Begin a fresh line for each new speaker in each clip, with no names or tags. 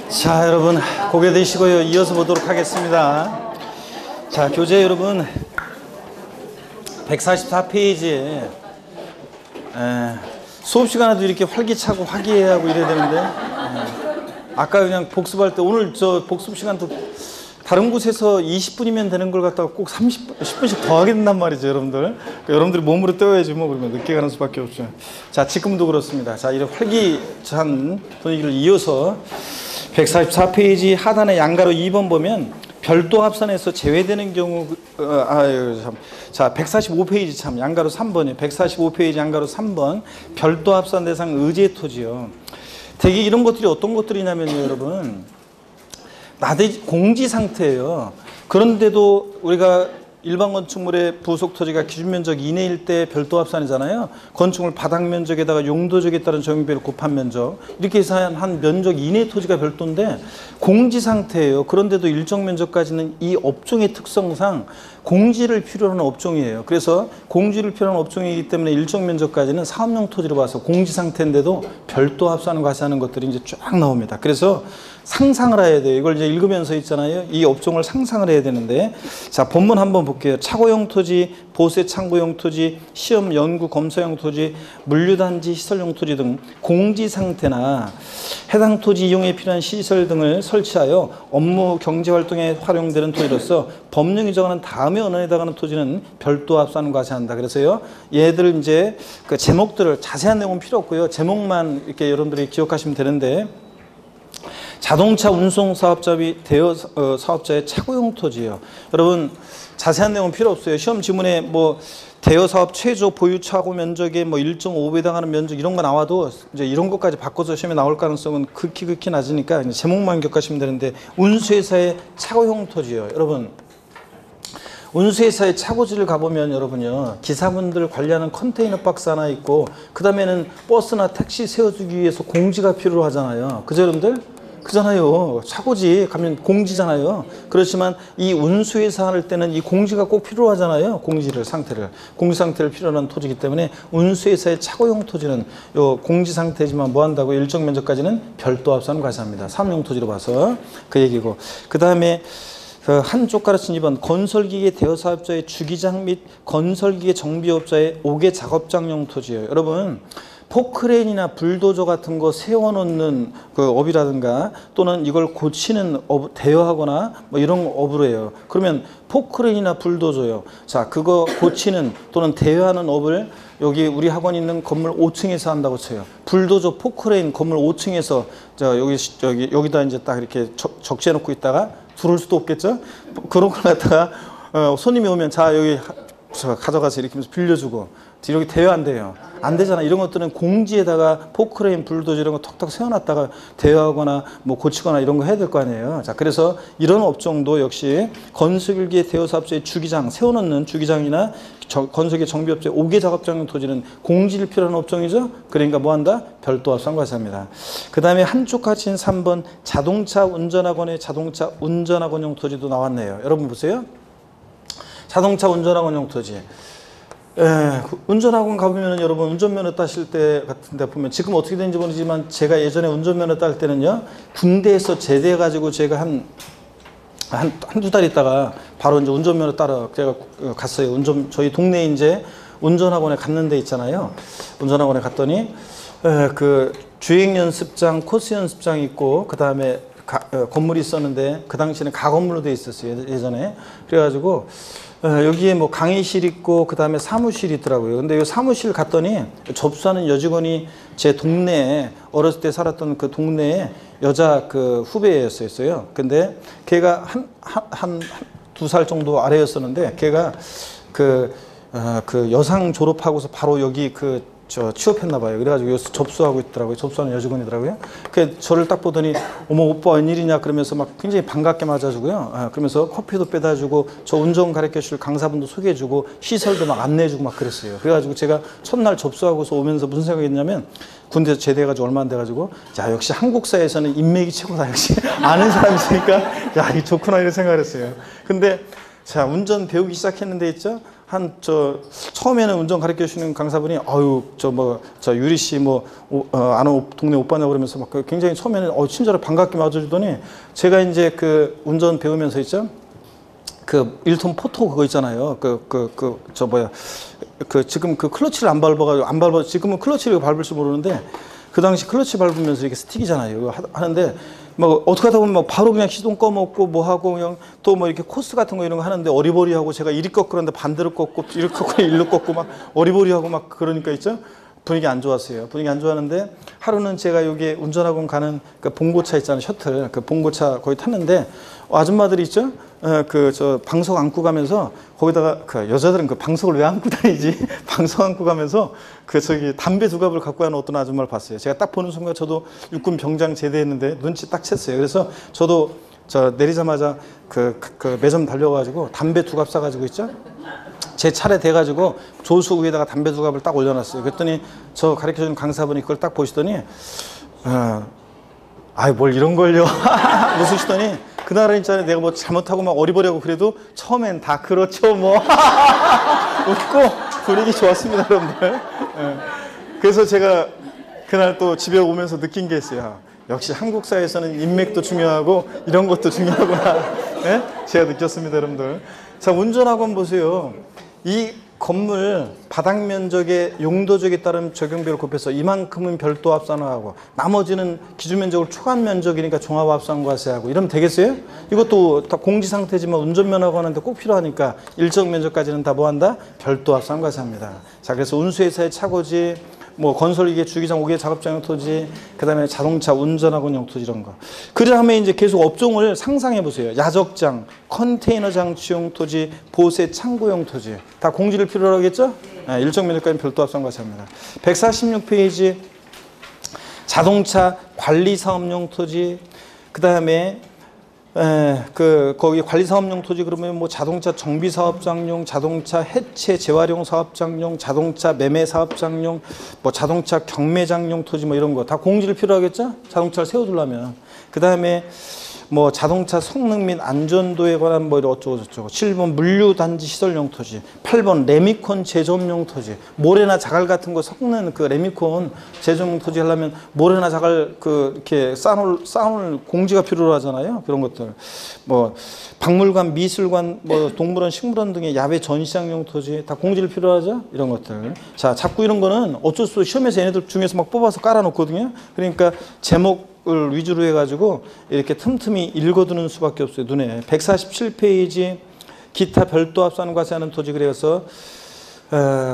자, 여러분 고개 드시고요. 이어서 보도록 하겠습니다. 자, 교재 여러분 144페이지에 수업 시간에도 이렇게 활기차고 화기애애하고 이래야 되는데 아까 그냥 복습할 때 오늘 저 복습 시간도 다른 곳에서 20분이면 되는 걸 갖다가 꼭 10분씩 더 하게 된단 말이죠, 여러분들. 그러니까 여러분들이 몸으로 때워야지 뭐 그러면 늦게 가는 수밖에 없죠. 자, 지금도 그렇습니다. 자, 이런 활기찬 분위기를 이어서 144페이지 하단의 양가로 2번 보면 별도 합산에서 제외되는 경우 자, 145페이지 참 양가로 3번이에요. 145페이지 양가로 3번 별도 합산 대상 의제 토지요. 되게 이런 것들이 어떤 것들이냐면요, 여러분. 나대지 공지 상태예요. 그런데도 우리가 일반 건축물의 부속 토지가 기준 면적 이내일 때 별도 합산이잖아요. 건축물 바닥 면적에다가 용도적에 따른 적용비를 곱한 면적 이렇게 해서 한 면적 이내 토지가 별도인데 공지 상태예요. 그런데도 일정 면적까지는 이 업종의 특성상 공지를 필요로 하는 업종이에요. 그래서 공지를 필요로 하는 업종이기 때문에 일정 면적까지는 사업용 토지로 봐서 공지 상태인데도 별도 합산을 과세하는 것들이 이제 쫙 나옵니다. 그래서 상상을 해야 돼요. 이걸 이제 읽으면서 있잖아요. 이 업종을 상상을 해야 되는데, 자, 본문 한번 볼게요. 차고용 토지, 보세 창고용 토지, 시험 연구 검사용 토지, 물류단지 시설용 토지 등 공지 상태나 해당 토지 이용에 필요한 시설 등을 설치하여 업무 경제 활동에 활용되는 토지로서 법령이 정하는 다음에 언어에 해당하는 토지는 별도 합산 과세한다. 그래서요, 얘들 이제 그 제목들을 자세한 내용은 필요 없고요. 제목만 이렇게 여러분들이 기억하시면 되는데. 자동차 운송 사업자 및 대여 사업자의 차고용 토지예요. 여러분 자세한 내용은 필요 없어요. 시험 지문에 뭐 대여 사업 최저 보유 차고 면적의 뭐 1.5배 해당하는 면적 이런 거 나와도 이제 이런 것까지 바꿔서 시험에 나올 가능성은 극히 낮으니까 이제 제목만 기억하시면 되는데 운수회사의 차고용 토지예요. 여러분 운수회사의 차고지를 가보면 여러분요, 기사분들 관리하는 컨테이너 박스 하나 있고 그 다음에는 버스나 택시 세워두기 위해서 공지가 필요로 하잖아요. 그죠, 여러분들? 그잖아요. 차고지 가면 공지잖아요. 그렇지만 이 운수회사 할 때는 이 공지가 꼭 필요하잖아요. 공지 상태를 필요로 하는 토지이기 때문에 운수회사의 차고용 토지는 요 공지 상태지만 뭐 한다고 일정 면적까지는 별도 합산 과세합니다. 사업용 토지로 봐서 그 얘기고. 그 다음에 한쪽 가르친 2번 건설기계 대여사업자의 주기장 및 건설기계 정비업자의 5개 작업장용 토지예요. 여러분 포크레인이나 불도저 같은 거 세워놓는 그 업이라든가 또는 이걸 고치는 업, 대여하거나 뭐 이런 업으로 해요. 그러면 포크레인이나 불도저요. 자, 그거 고치는 또는 대여하는 업을 여기 우리 학원 있는 건물 5층에서 한다고 쳐요. 불도저 포크레인 건물 5층에서 여기다 이제 딱 이렇게 적재해 놓고 있다가 들어올 수도 없겠죠? 그런 걸 갖다가 손님이 오면 자 여기 가져가서 이렇게 하면서 빌려주고 이렇게 대여한대요. 안 되잖아. 이런 것들은 공지에다가 포크레인, 불도저 이런 거 턱턱 세워놨다가 대여하거나 뭐 고치거나 이런 거 해야 될 거 아니에요. 자, 그래서 이런 업종도 역시 건설기계 대여사업자의 주기장, 세워놓는 주기장이나 건설기계 정비업자의 5개 작업장용 토지는 공지를 필요한 업종이죠. 그러니까 뭐 한다? 별도 합산 과세합니다. 그 다음에 한쪽 가르친 3번 자동차 운전학원의 자동차 운전학원용 토지도 나왔네요. 여러분 보세요. 자동차 운전학원용 토지. 운전학원 가보면 여러분 운전면허 따실 때 같은데 보면 지금 어떻게 되는지 모르지만 제가 예전에 운전면허 딸 때는요, 군대에서 제대해가지고 제가 한두 달 있다가 바로 이제 운전면허 따러 제가 갔어요. 저희 동네에 이제 운전학원에 갔는 데 있잖아요. 운전학원에 갔더니 그 주행연습장, 코스연습장 있고 그 다음에 건물이 있었는데 그 당시에는 가건물로 돼 있었어요. 예전에. 그래가지고 여기에 뭐 강의실 있고 그 다음에 사무실이 있더라고요. 근데 이 사무실 갔더니 접수하는 여직원이 제 동네에 어렸을 때 살았던 그 동네에 여자 그 후배였어요. 근데 걔가 한 2살 정도 아래였었는데 걔가 그 여상 졸업하고서 바로 여기 취업했나 봐요. 그래가지고 여기서 접수하고 있더라고요. 접수하는 여직원이더라고요. 그 저를 딱 보더니 어머 오빠 웬일이냐 그러면서 막 굉장히 반갑게 맞아주고요. 그러면서 커피도 빼다 주고 저 운전 가르쳐 줄 강사분도 소개해주고 시설도 막 안내해주고 막 그랬어요. 그래가지고 제가 첫날 접수하고서 오면서 무슨 생각했냐면 군대에서 제대해가지고 얼마 안 돼가지고 야 역시 한국사에서는 인맥이 최고다. 역시 아는 사람 있으니까 야 이게 좋구나 이런 생각을 했어요. 근데 자 운전 배우기 시작했는데 있죠. 처음에는 운전 가르쳐 주시는 강사분이 아유 저 유리 씨 아는 동네 오빠냐고 그러면서 막 굉장히 처음에는 친절하게 반갑게 맞아주더니 제가 이제 그 운전 배우면서 있죠. 그 1톤 포토 그거 있잖아요. 지금 그 클러치를 안 밟아 지금은 클러치를 밟을 줄 모르는데 그 당시 클러치 밟으면서 이렇게 스틱이잖아요. 이거 하는데 막 어떻게 하다 보면 막 바로 그냥 시동 꺼먹고 뭐 하고 그냥 또 뭐 이렇게 코스 같은 거 이런 거 하는데 어리버리하고 제가 이리 꺾으는데 반대로 꺾고 이리 꺾고 일로 꺾고 막 어리버리하고 막 그러니까 있죠. 분위기 안 좋았어요. 분위기 안 좋았는데 하루는 제가 여기 운전학원 가는 그 봉고차 있잖아요. 셔틀 그 봉고차 거기 탔는데 아줌마들이 있죠. 방석 안고 가면서 거기다가 그 여자들은 그 방석을 왜 안고 다니지? 방석 안고 가면서 담배 두 갑을 갖고 가는 어떤 아줌마를 봤어요. 제가 딱 보는 순간 저도 육군 병장 제대했는데 눈치 딱 챘어요. 그래서 저도 내리자마자 그 매점 달려가지고 담배 두 갑 사가지고 있죠. 제 차례 돼가지고 조수 위에다가 담배 두 갑을 딱 올려놨어요. 그랬더니 저 가르쳐주는 강사분이 그걸 딱 보시더니 뭘 이런 걸요 웃으시더니 그날은 있잖아요. 내가 뭐 잘못하고 막 어리버리하고 그래도 처음엔 다 그렇죠 뭐 웃고 분위기 좋았습니다 여러분들. 네. 그래서 제가 그날 또 집에 오면서 느낀 게 있어요. 역시 한국 사회에서는 인맥도 중요하고 이런 것도 중요하구나. 네? 제가 느꼈습니다 여러분들. 자, 운전학원 보세요. 이 건물 바닥 면적의 용도적에 따른 적용비를 곱해서 이만큼은 별도 합산하고 나머지는 기준 면적을 초과한 면적이니까 종합 합산 과세하고 이러면 되겠어요? 이것도 다 공지 상태지만 운전면허관한테 꼭 필요하니까 일정 면적까지는 다 뭐한다? 별도 합산 과세합니다. 자, 그래서 운수회사의 차고지, 뭐 건설기계, 주기장, 오개 작업장용 토지, 그 다음에 자동차 운전학원용 토지 이런 거. 그 다음에 이제 계속 업종을 상상해 보세요. 야적장, 컨테이너 장치용 토지, 보세 창고용 토지. 다 공지를 필요로 하겠죠? 네, 일정 면적까지 별도 합산 과세합니다. 146페이지 자동차 관리사업용 토지, 그 다음에 거기 관리사업용 토지 그러면 뭐 자동차 정비사업장용, 자동차 해체 재활용 사업장용, 자동차 매매 사업장용, 뭐 자동차 경매장용 토지 뭐 이런 거 다 공지를 필요하겠죠? 자동차를 세워두려면. 그 다음에 뭐 자동차 성능 및 안전도에 관한 뭐 어쩌고 저쩌고. 7번 물류단지 시설용 토지, 8번 레미콘 제조업용 토지. 모래나 자갈 같은 거 섞는 그 레미콘 제조용 토지 하려면 모래나 자갈 이렇게 쌓아놓을 공지가 필요로 하잖아요. 그런 것들. 뭐 박물관, 미술관, 뭐 동물원, 식물원 등의 야외 전시장용 토지 다 공지를 필요하죠. 이런 것들. 자, 자꾸 이런 거는 어쩔 수 없이 시험에서 얘네들 중에서 막 뽑아서 깔아놓거든요. 그러니까 제목 을 위주로 해가지고 이렇게 틈틈이 읽어두는 수밖에 없어요. 눈에. 147페이지 기타 별도 합산 과세하는 토지. 그래서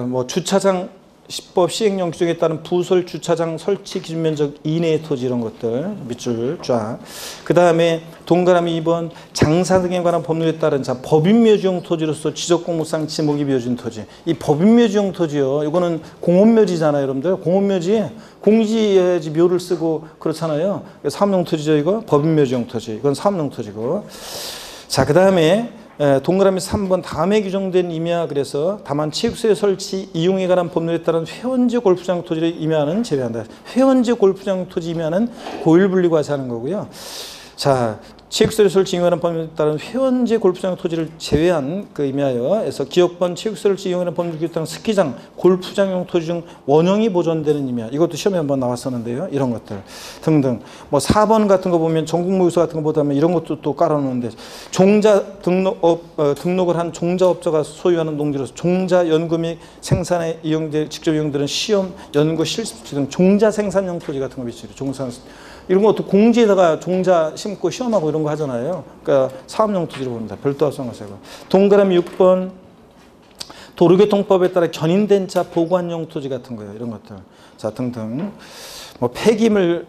뭐 주차장 시법 시행령 규정에 따른 부설 주차장 설치 기준 면적 이내의 토지 이런 것들 밑줄 쫙. 그 다음에 동그라미 2번 장사 등에 관한 법률에 따른 법인묘지용 토지로서 지적공무상 지목이 묘지인 토지. 이 법인묘지용 토지요. 이거는 공원묘지잖아요, 여러분들. 공원묘지에 공지해야지 묘를 쓰고 그렇잖아요. 사업용 토지죠, 이거. 법인묘지용 토지. 이건 사업용 토지고. 자, 그 다음에 동그라미 3번 다음에 규정된 임야. 그래서 다만 체육시설 설치 이용에 관한 법률에 따른 회원지 골프장 토지를 임야는 제외한다. 회원지 골프장 토지 임야는 고일분리 과세하는 거고요. 자, 체육시설 설치 이용에 관한 법률에 따른 회원지 골프장 토지를 제외한 그 임야에서 기업권 체육시설 설치 이용에 관한 법률에 따른 스키장, 골프장용 토지 중 원형이 보존되는 임야. 이것도 시험에 한번 나왔었는데요. 이런 것들 등등. 뭐 4번 같은 거 보면 전국무휴서 같은 거 보다면 이런 것도 또 깔아놓는데 종자 등록을 한 종자업자가 소유하는 농지로서 종자 연구 및 생산에 직접 이용되는 시험, 연구, 실습지 등 종자 생산용 토지 같은 거 비치죠. 종산 이런 것도 공지에다가 종자 심고 시험하고 이런 거 하잖아요. 그러니까 사업용 토지로 봅니다. 별도 합산 과세고. 동그라미 6번 도로교통법에 따라 견인된 차 보관용 토지 같은 거예요. 이런 것들. 자, 등등. 뭐 폐기물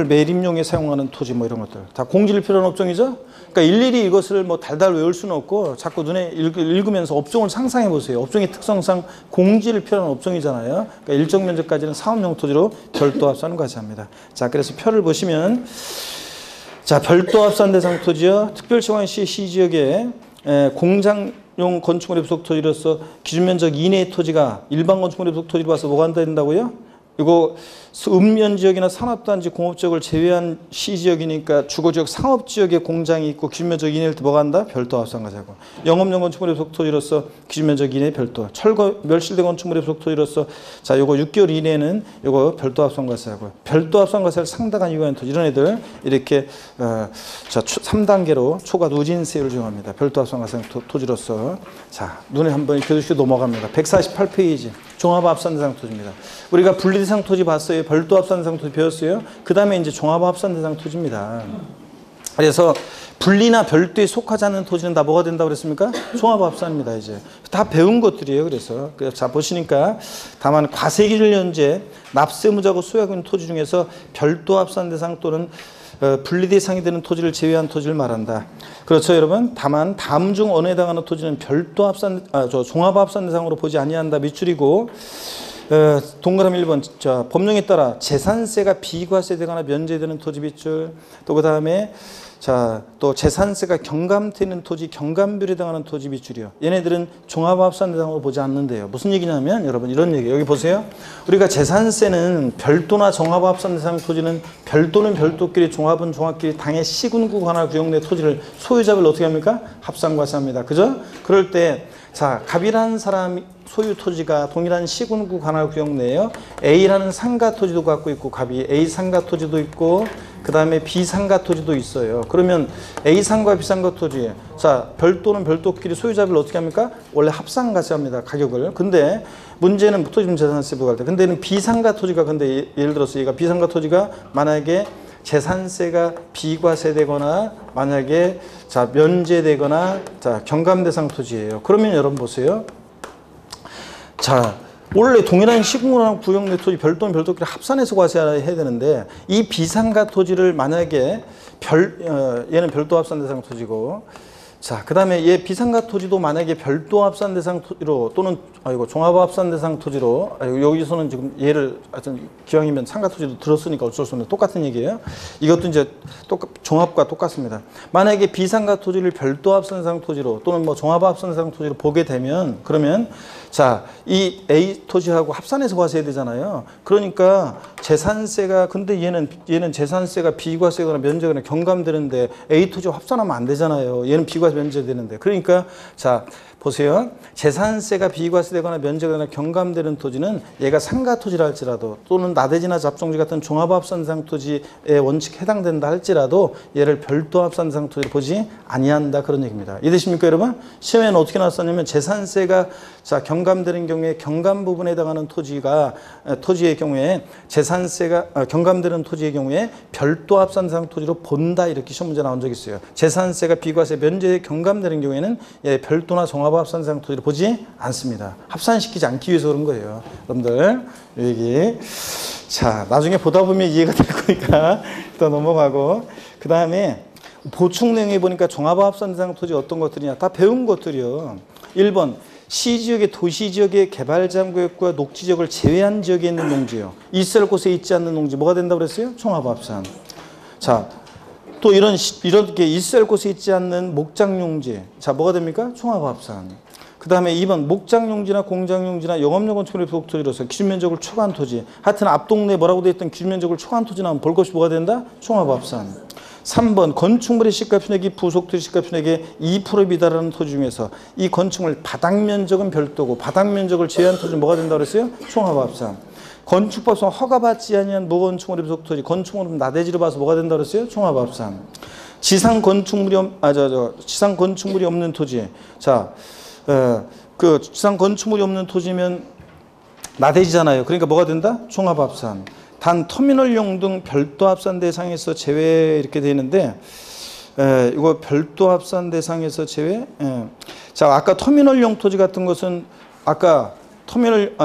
매립용에 사용하는 토지 뭐 이런 것들. 다 공지를 필요한 업종이죠. 그러니까 일일이 이것을 뭐 달달 외울 수는 없고 자꾸 눈에 읽으면서 업종을 상상해 보세요. 업종의 특성상 공지를 필요한 업종이잖아요. 그러니까 일정 면적까지는 사업용 토지로 별도 합산 과세합니다. 자, 그래서 표를 보시면 자, 별도 합산 대상 토지요. 특별시관시 시지역에 공장용 건축물의 부속 토지로서 기준 면적 이내의 토지가 일반 건축물의 부속 토지로 와서 뭐가 된다고요? 이거 읍면지역이나 산업단지 공업지역을 제외한 시지역이니까 주거지역 상업지역에 공장이 있고 기준면적 이내일 때 뭐가 한다? 별도 합산과세하고. 영업용 건축물의 속토지로서 기준면적 이내 별도. 철거 멸실된 건축물의 속토지로서 자 요거 6개월 이내에는 요거 별도 합산과세하고. 별도 합산과세를 상당한 이유가 있는 토지. 이런 애들 이렇게 자 3단계로 초과 누진세율을 적용합니다. 별도 합산과세 토지로서. 자 눈에 한번 교수시 넘어갑니다. 148페이지. 종합합산대상 토지입니다. 우리가 분리대상 토지 봤어요. 별도 합산대상 토지 배웠어요. 그 다음에 이제 종합합산대상 토지입니다. 그래서 분리나 별도에 속하지 않는 토지는 다 뭐가 된다고 그랬습니까? 종합합산입니다. 이제 다 배운 것들이에요. 그래서 자 보시니까 다만 과세기를 현재 납세무자고 소유하고 있는 토지 중에서 별도 합산대상 또는 분리대상이 되는 토지를 제외한 토지를 말한다. 그렇죠, 여러분? 다만 다음 중 어느에 해당하는 토지는 별도 합산, 종합합산 대상으로 보지 아니한다. 밑줄이고 동그라미 1번. 자, 법령에 따라 재산세가 비과세되거나 면제되는 토지 밑줄. 또 그 다음에 자, 또 재산세가 경감되는 토지, 경감비율에 해당하는 토지 밑줄이요. 얘네들은 종합합산 대상으로 보지 않는데요. 무슨 얘기냐면 여러분 이런 얘기예요. 여기 보세요. 우리가 재산세는 별도나 종합합산 대상 토지는 별도는 별도끼리 종합은 종합끼리 당해 시군구 관할 구역 내 토지를 소유자별 어떻게 합니까? 합산과세합니다. 그죠? 그럴 때 자, 갑이라는 사람 소유 토지가 동일한 시군구 관할 구역 내에요. A라는 상가 토지도 갖고 있고 갑이 A 상가 토지도 있고 그 다음에 B 상가 토지도 있어요. 그러면 A 상가 B 상가 토지 자 별도는 별도끼리 소유자별 어떻게 합니까? 원래 합산과세합니다. 가격을. 근데 문제는 토지분 재산세 부과할 때. 근데는 B 상가 토지가 근데 예를 들어서 얘가 B 상가 토지가 만약에 재산세가 비과세되거나 만약에 자 면제되거나 자 경감대상 토지예요. 그러면 여러분 보세요. 자 원래 동일한 시군구나 구역 내 토지 별도는 별도끼리 합산해서 과세해야 되는데 이 비상가 토지를 만약에 얘는 별도 합산 대상 토지고 자 그다음에 얘 비상가 토지도 만약에 별도 합산 대상 토지로 또는 종합 합산 대상 토지로 여기서는 지금 얘를 하여튼 기왕이면 상가 토지도 들었으니까 어쩔 수 없는 똑같은 얘기예요. 이것도 이제 종합과 똑같습니다. 만약에 비상가 토지를 별도 합산 대상 토지로 또는 뭐 종합 합산 대상 토지로 보게 되면 그러면 자, 이 A 토지하고 합산해서 과세해야 되잖아요. 그러니까 재산세가 근데 얘는 재산세가 비과세거나 면제거나 경감되는데 A 토지와 합산하면 안 되잖아요. 얘는 비과세 면제되는데. 그러니까 자, 보세요. 재산세가 비과세되거나 면제되거나 경감되는 토지는 얘가 상가 토지라 할지라도 또는 나대지나 잡종지 같은 종합합산상 토지의 원칙에 해당된다 할지라도 얘를 별도 합산상 토지로 보지 아니한다 그런 얘기입니다. 이해되십니까 여러분? 시험에는 어떻게 나왔었냐면 재산세가 자 경감되는 경우에 경감 부분에 해당하는 토지의 경우에 재산세가 경감되는 토지의 경우에 별도 합산상 토지로 본다 이렇게 시험 문제 나온 적이 있어요. 재산세가 비과세 면제 경감되는 경우에는 얘 별도나 종합합산상 토지를 보지 않습니다. 합산시키지 않기 위해서 그런 거예요. 여러분들 이 얘기 자 나중에 보다 보면 이해가 될 거니까 일단 넘어가고 그 다음에 보충 내용에 보니까 종합합산상 토지 어떤 것들이냐 다 배운 것들이요. 1번 시지역의 도시지역의 개발장구역과 녹지지역을 제외한 지역에 있는 농지요. 있을 곳에 있지 않는 농지 뭐가 된다고 그랬어요? 종합합산. 자, 또 이렇게 있을 곳에 있지 않는 목장용지. 자, 뭐가 됩니까? 종합합산. 그 다음에 2번 목장용지나 공장용지나 영업용 건축물의 부속토지로서 기준면적을 초과한 토지. 하여튼 앞동네에 뭐라고 되어 있던 기준면적을 초과한 토지 나오면 볼 것이 뭐가 된다? 종합합산. 3번 건축물의 시가편액이 부속토지 시가편액의 2%에 미달하는 토지 중에서 이 건축물 바닥면적은 별도고 바닥면적을 제외한 토지는 뭐가 된다고 그랬어요? 종합합산. 건축법상 허가받지 아니한 무건축물의 부속토지 건축물은 나대지로 봐서 뭐가 된다고 그랬어요? 종합합산. 지상 건축물이 없는 토지. 자, 그 지상 건축물이 없는 토지면 나대지잖아요. 그러니까 뭐가 된다? 종합합산. 단 터미널용 등 별도 합산 대상에서 제외 이렇게 되어 있는데 이거 별도 합산 대상에서 제외. 자 아까 터미널용 토지 같은 것은 아까 터미널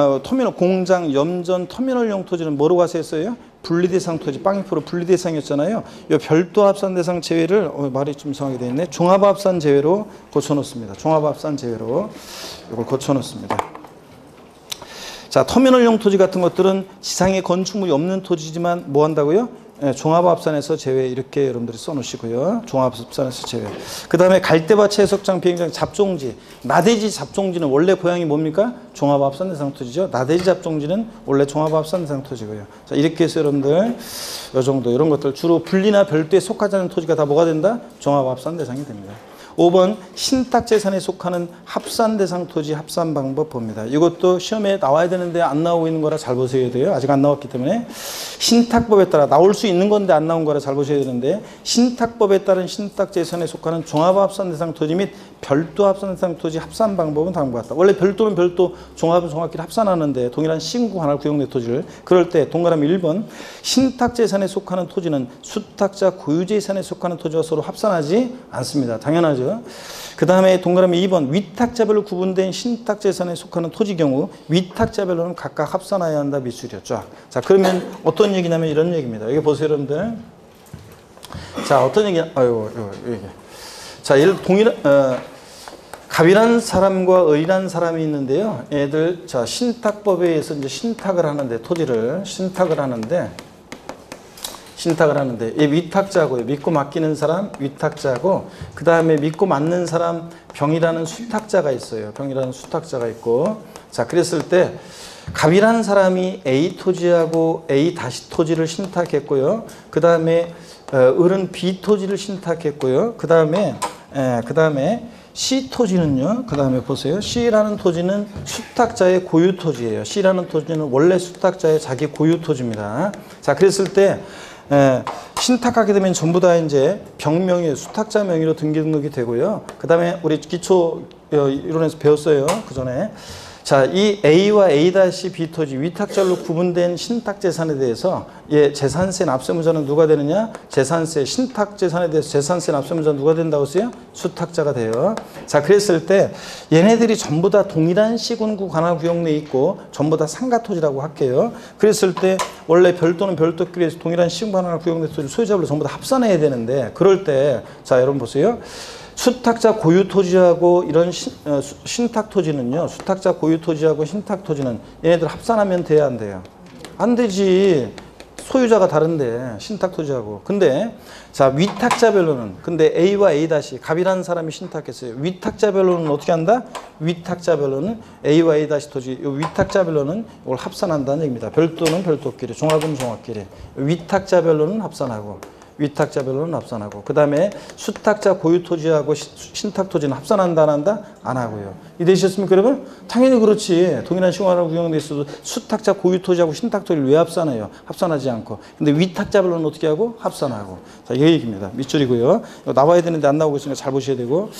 공장 염전 터미널용 토지는 뭐로 과세했어요? 분리대상 토지 빵2% 분리대상이었잖아요. 이 별도 합산 대상 제외를 말이 좀 이상하게 되어 있네. 종합합산 제외로 고쳐놓습니다. 종합합산 제외로 이걸 고쳐놓습니다. 자, 터미널용 토지 같은 것들은 지상에 건축물이 없는 토지지만 뭐 한다고요? 종합합산에서 제외 이렇게 여러분들이 써놓으시고요. 종합합산에서 제외. 그 다음에 갈대밭 해석장 비행장 잡종지. 나대지 잡종지는 원래 고향이 뭡니까? 종합합산 대상 토지죠. 나대지 잡종지는 원래 종합합산 대상 토지고요. 자, 이렇게 해서 여러분들 요 정도 이런 것들 주로 분리나 별도에 속하지 않은 토지가 다 뭐가 된다? 종합합산 대상이 됩니다. 5번 신탁재산에 속하는 합산대상 토지 합산 방법 봅니다. 이것도 시험에 나와야 되는데 안 나오고 있는 거라 잘 보셔야 돼요. 아직 안 나왔기 때문에 신탁법에 따라 나올 수 있는 건데 안 나온 거라 잘 보셔야 되는데 신탁법에 따른 신탁재산에 속하는 종합합산대상 토지 및 별도 합산대상 토지 합산 방법은 다음과 같다. 원래 별도는 별도, 종합은 종합끼리 합산하는데 동일한 시군구 관할 구역내 토지를 그럴 때 동그라미 1번 신탁재산에 속하는 토지는 수탁자 고유재산에 속하는 토지와 서로 합산하지 않습니다. 당연하죠. 그 다음에 동그라미 2번 위탁자별로 구분된 신탁재산에 속하는 토지 경우 위탁자별로는 각각 합산해야 한다. 밑줄이었죠. 자, 그러면 어떤 얘기냐면 이런 얘기입니다. 여기 보세요, 여러분들. 자, 어떤 얘기? 여기. 자, 예를 들어 갑이라는 사람과 을이라는 사람이 있는데요. 애들 자 신탁법에 의해서 이제 신탁을 하는데 토지를 신탁을 하는데 이 위탁자고요. 믿고 맡기는 사람 위탁자고 그 다음에 믿고 맡는 사람 병이라는 수탁자가 있어요. 병이라는 수탁자가 있고 자 그랬을 때 갑이라는 사람이 A 토지하고 A 다시 토지를 신탁했고요. 그 다음에 을은 B 토지를 신탁했고요. 그 다음에 C 토지는요. 그 다음에 보세요. C라는 토지는 수탁자의 고유 토지예요. C라는 토지는 원래 수탁자의 자기 고유 토지입니다. 자 그랬을 때 신탁하게 되면 전부 다 이제 병명의 수탁자 명의로 등기 등록이 되고요. 그 다음에 우리 기초 이론에서 배웠어요. 그 전에. 자, 이 A와 A-B 토지 위탁자로 구분된 신탁재산에 대해서 재산세 납세무자는 누가 되느냐? 재산세, 신탁재산에 대해서 재산세 납세무자는 누가 된다고 했어요? 수탁자가 돼요. 자, 그랬을 때 얘네들이 전부 다 동일한 시군구 관할 구역 내에 있고 전부 다 상가토지라고 할게요. 그랬을 때 원래 별도는 별도끼리 동일한 시군구 관할 구역 내 토지 소유자별로 전부 다 합산해야 되는데 그럴 때 자, 여러분 보세요. 수탁자 고유 토지하고 이런 신탁 토지는요. 수탁자 고유 토지하고 신탁 토지는 얘네들 합산하면 돼야 안 돼요? 안 되지. 소유자가 다른데 신탁 토지하고. 근데 자 위탁자별로는 근데 A와 A 다시 갑이라는 사람이 신탁했어요. 위탁자별로는 어떻게 한다? 위탁자별로는 A와 A 다시 토지. 이 위탁자별로는 이걸 합산한다는 얘기입니다. 별도는 별도끼리, 종합은 종합끼리. 위탁자별로는 합산하고. 위탁자별로는 합산하고 그 다음에 수탁자 고유토지하고 신탁토지는 합산한다 안 한다? 안 하고요. 이해되셨습니까 여러분? 당연히 그렇지. 동일한 시공하는 구역에 있어도 수탁자 고유토지하고 신탁토지를 왜 합산해요? 합산하지 않고. 근데 위탁자별로는 어떻게 하고? 합산하고. 자, 이 얘기입니다. 밑줄이고요. 이거 나와야 되는데 안 나오고 있으니까 잘 보셔야 되고.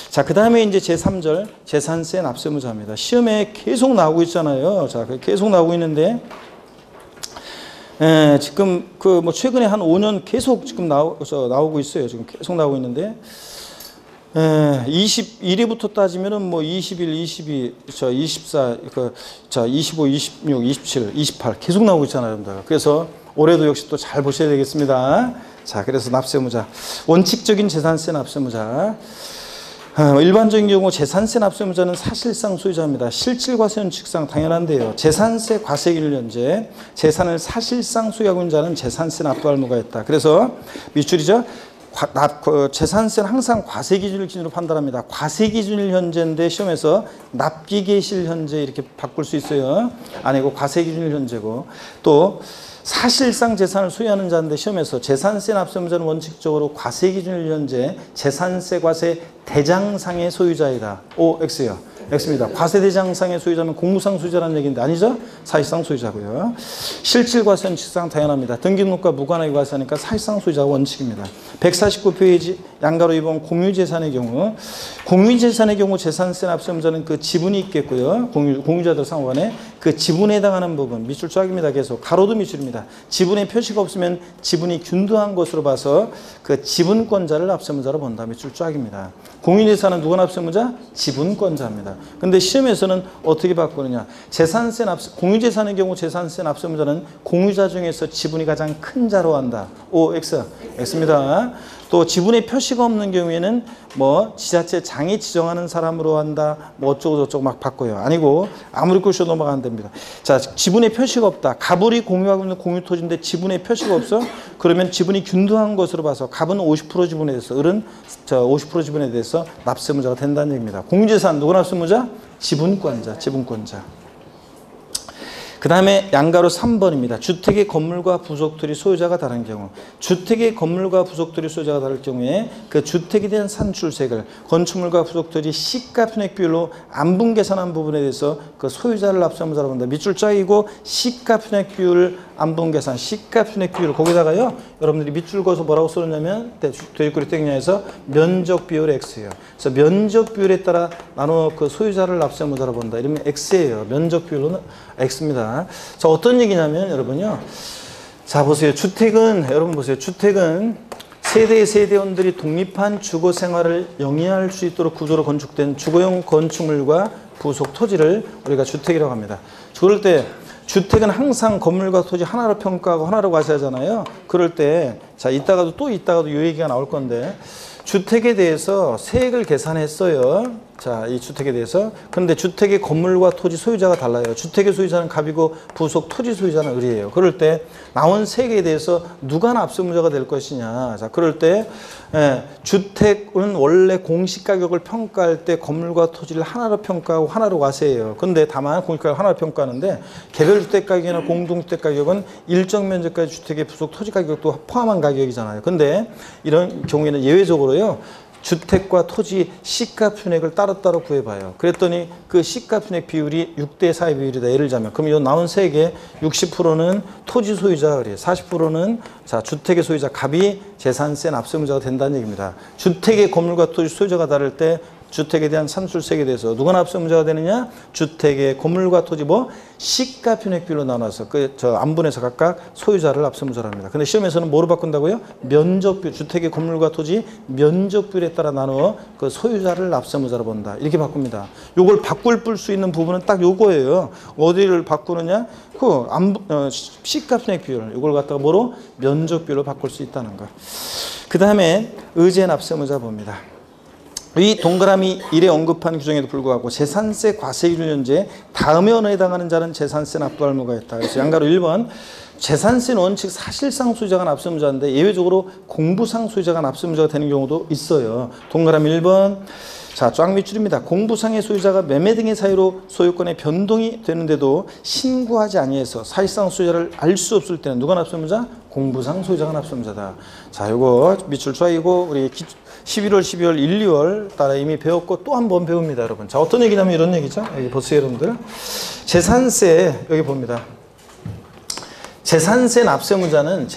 자, 그 다음에 이제 제3절 재산세 납세무자입니다. 시험에 계속 나오고 있잖아요. 자, 계속 나오고 있는데 지금 뭐 최근에 한 5년 계속 지금 나오고 있어요. 지금 계속 나오고 있는데 21위부터 따지면은 뭐 21, 22, 24, 25, 26, 27, 28 계속 나오고 있잖아요, 여러분들. 그래서 올해도 역시 또 잘 보셔야 되겠습니다. 자, 그래서 납세무자 원칙적인 재산세 납세무자. 일반적인 경우 재산세 납세무자는 사실상 소유자입니다. 실질과세원칙상 당연한데요. 재산세 과세기준 현재 재산을 사실상 소유하고 있는 자는 재산세 납부할 의무가 있다. 그래서 밑줄이죠. 재산세는 항상 과세기준을 기준으로 판단합니다. 과세기준일 현재인데 시험에서 납기계실 현재 이렇게 바꿀 수 있어요. 아니고 과세기준일 현재고 또 사실상 재산을 소유하는 자인데 시험에서 재산세 납세무자는 원칙적으로 과세기준일 현재 재산세 과세 대장상의 소유자이다. O, X요. X입니다. 과세대장상의 소유자면 공무상 소유자라는 얘기인데 아니죠? 사실상 소유자고요. 실질과세원칙상 당연합니다. 등기등록과 무관하게 과세하니까 사실상 소유자가 원칙입니다. 149페이지 양가로 2번 공유재산의 경우 재산세 납세무자는 그 지분이 있겠고요. 공유자들 상호간에 그 지분에 해당하는 부분 밑줄 쫙입니다. 계속 가로도 밑줄입니다. 지분에 표시가 없으면 지분이 균등한 것으로 봐서 그 지분권자를 납세무자로 본다. 밑줄 쫙입니다. 공유재산은 누가 납세무자? 지분권자입니다. 근데 시험에서는 어떻게 바꾸느냐? 공유재산의 경우 재산세 납세무자는 공유자 중에서 지분이 가장 큰 자로 한다. O, X, X입니다. 또 지분의 표시가 없는 경우에는 뭐 지자체 장이 지정하는 사람으로 한다, 뭐 어쩌고 저쩌고 막 바꿔요. 아니고 아무리 꼬셔 넘어가면 됩니다. 자, 지분의 표시가 없다. 갑을이 공유하고 있는 공유토지인데 지분의 표시가 없어? 그러면 지분이 균등한 것으로 봐서 갑은 50% 지분에 대해서, 을은 50% 지분에 대해서 납세무자가 된다는 얘기입니다. 공유재산 누가 납세무자? 지분권자. 그 다음에 양가로 3번입니다. 주택의 건물과 부속토지 소유자가 다른 경우. 주택의 건물과 부속토지 소유자가 다를 경우에 그 주택에 대한 산출세액을 건축물과 부속토지 시가 편익 비율로 안분 계산한 부분에 대해서 그 소유자를 납세무자로 본다. 밑줄 짜이고 시가 편익 비율 안분 계산, 시가 편익 비율 거기다가요. 여러분들이 밑줄 그어서 뭐라고 써놓냐면 대입구리 땡냐에서 면적 비율 X예요. 그래서 면적 비율에 따라 나눠 그 소유자를 납세무자로 본다. 이러면 X예요. 면적 비율로는 X입니다. 자, 어떤 얘기냐면 여러분요. 자, 보세요. 주택은 여러분 보세요. 주택은 세대원들이 독립한 주거 생활을 영위할 수 있도록 구조로 건축된 주거용 건축물과 부속 토지를 우리가 주택이라고 합니다. 그럴 때 주택은 항상 건물과 토지 하나로 평가하고 하나로 과세하잖아요. 그럴 때 자, 이따가도 이 얘기가 나올 건데 주택에 대해서 세액을 계산했어요. 자, 이 주택에 대해서. 그런데 주택의 건물과 토지 소유자가 달라요. 주택의 소유자는 갑이고 부속 토지 소유자는 을이에요. 그럴 때 나온 세액에 대해서 누가 납세무자가 될 것이냐. 자, 그럴 때 주택은 원래 공시가격을 평가할 때 건물과 토지를 하나로 평가하고 하나로 과세해요. 근데 다만 공시가격을 하나로 평가하는데 개별주택 가격이나 공동주택 가격은 일정 면적까지 주택의 부속 토지 가격도 포함한 가격이잖아요. 근데 이런 경우에는 예외적으로요. 주택과 토지 시가 편익을 따로따로 구해봐요. 그랬더니 그 시가 편익 비율이 6대 4의 비율이다. 예를 들자면 그럼 이 나온 세액의 60%는 토지 소유자 을이, 40%는 자 주택의 소유자 갑이 재산세 납세무자가 된다는 얘기입니다. 주택의 건물과 토지 소유자가 다를 때 주택에 대한 산출세액에 대해서 누가 납세무자가 되느냐? 주택의 건물과 토지 뭐 시가 편익 비율로 나눠서 안분해서 각각 소유자를 납세무자로 합니다. 근데 시험에서는 뭐로 바꾼다고요? 면적비율, 주택의 건물과 토지 면적비율에 따라 나누어 그 소유자를 납세무자로 본다. 이렇게 바꿉니다. 요걸 바꿀 수 있는 부분은 딱 요거예요. 어디를 바꾸느냐? 시가 편익 비율. 이걸 갖다가 뭐로? 면적비율로 바꿀 수 있다는 거. 그 다음에 의제 납세무자 봅니다. 이 동그라미 1에 언급한 규정에도 불구하고 재산세 과세기준 현재 다음에 언어에 해당하는 자는 재산세 납부할 의무가 있다. 그래서 양가로 1번 재산세는 원칙 사실상 소유자가 납세무자인데 예외적으로 공부상 소유자가 납세무자가 되는 경우도 있어요. 동그라미 1번 자, 쫙 밑줄입니다. 공부상의 소유자가 매매 등의 사유로 소유권의 변동이 되는데도 신고하지 아니해서 사실상 소유자를 알 수 없을 때는 누가 납세무자? 공부상 소유자가 납세무자다. 자, 요거 밑줄 쫙이고 우리 11월, 12월, 1, 2월 따라 이미 배웠고 또 한 번 배웁니다, 여러분. 자, 어떤 얘기냐면 이런 얘기죠. 여기 보세요, 여러분들. 재산세 여기 봅니다. 재산세 납세무자는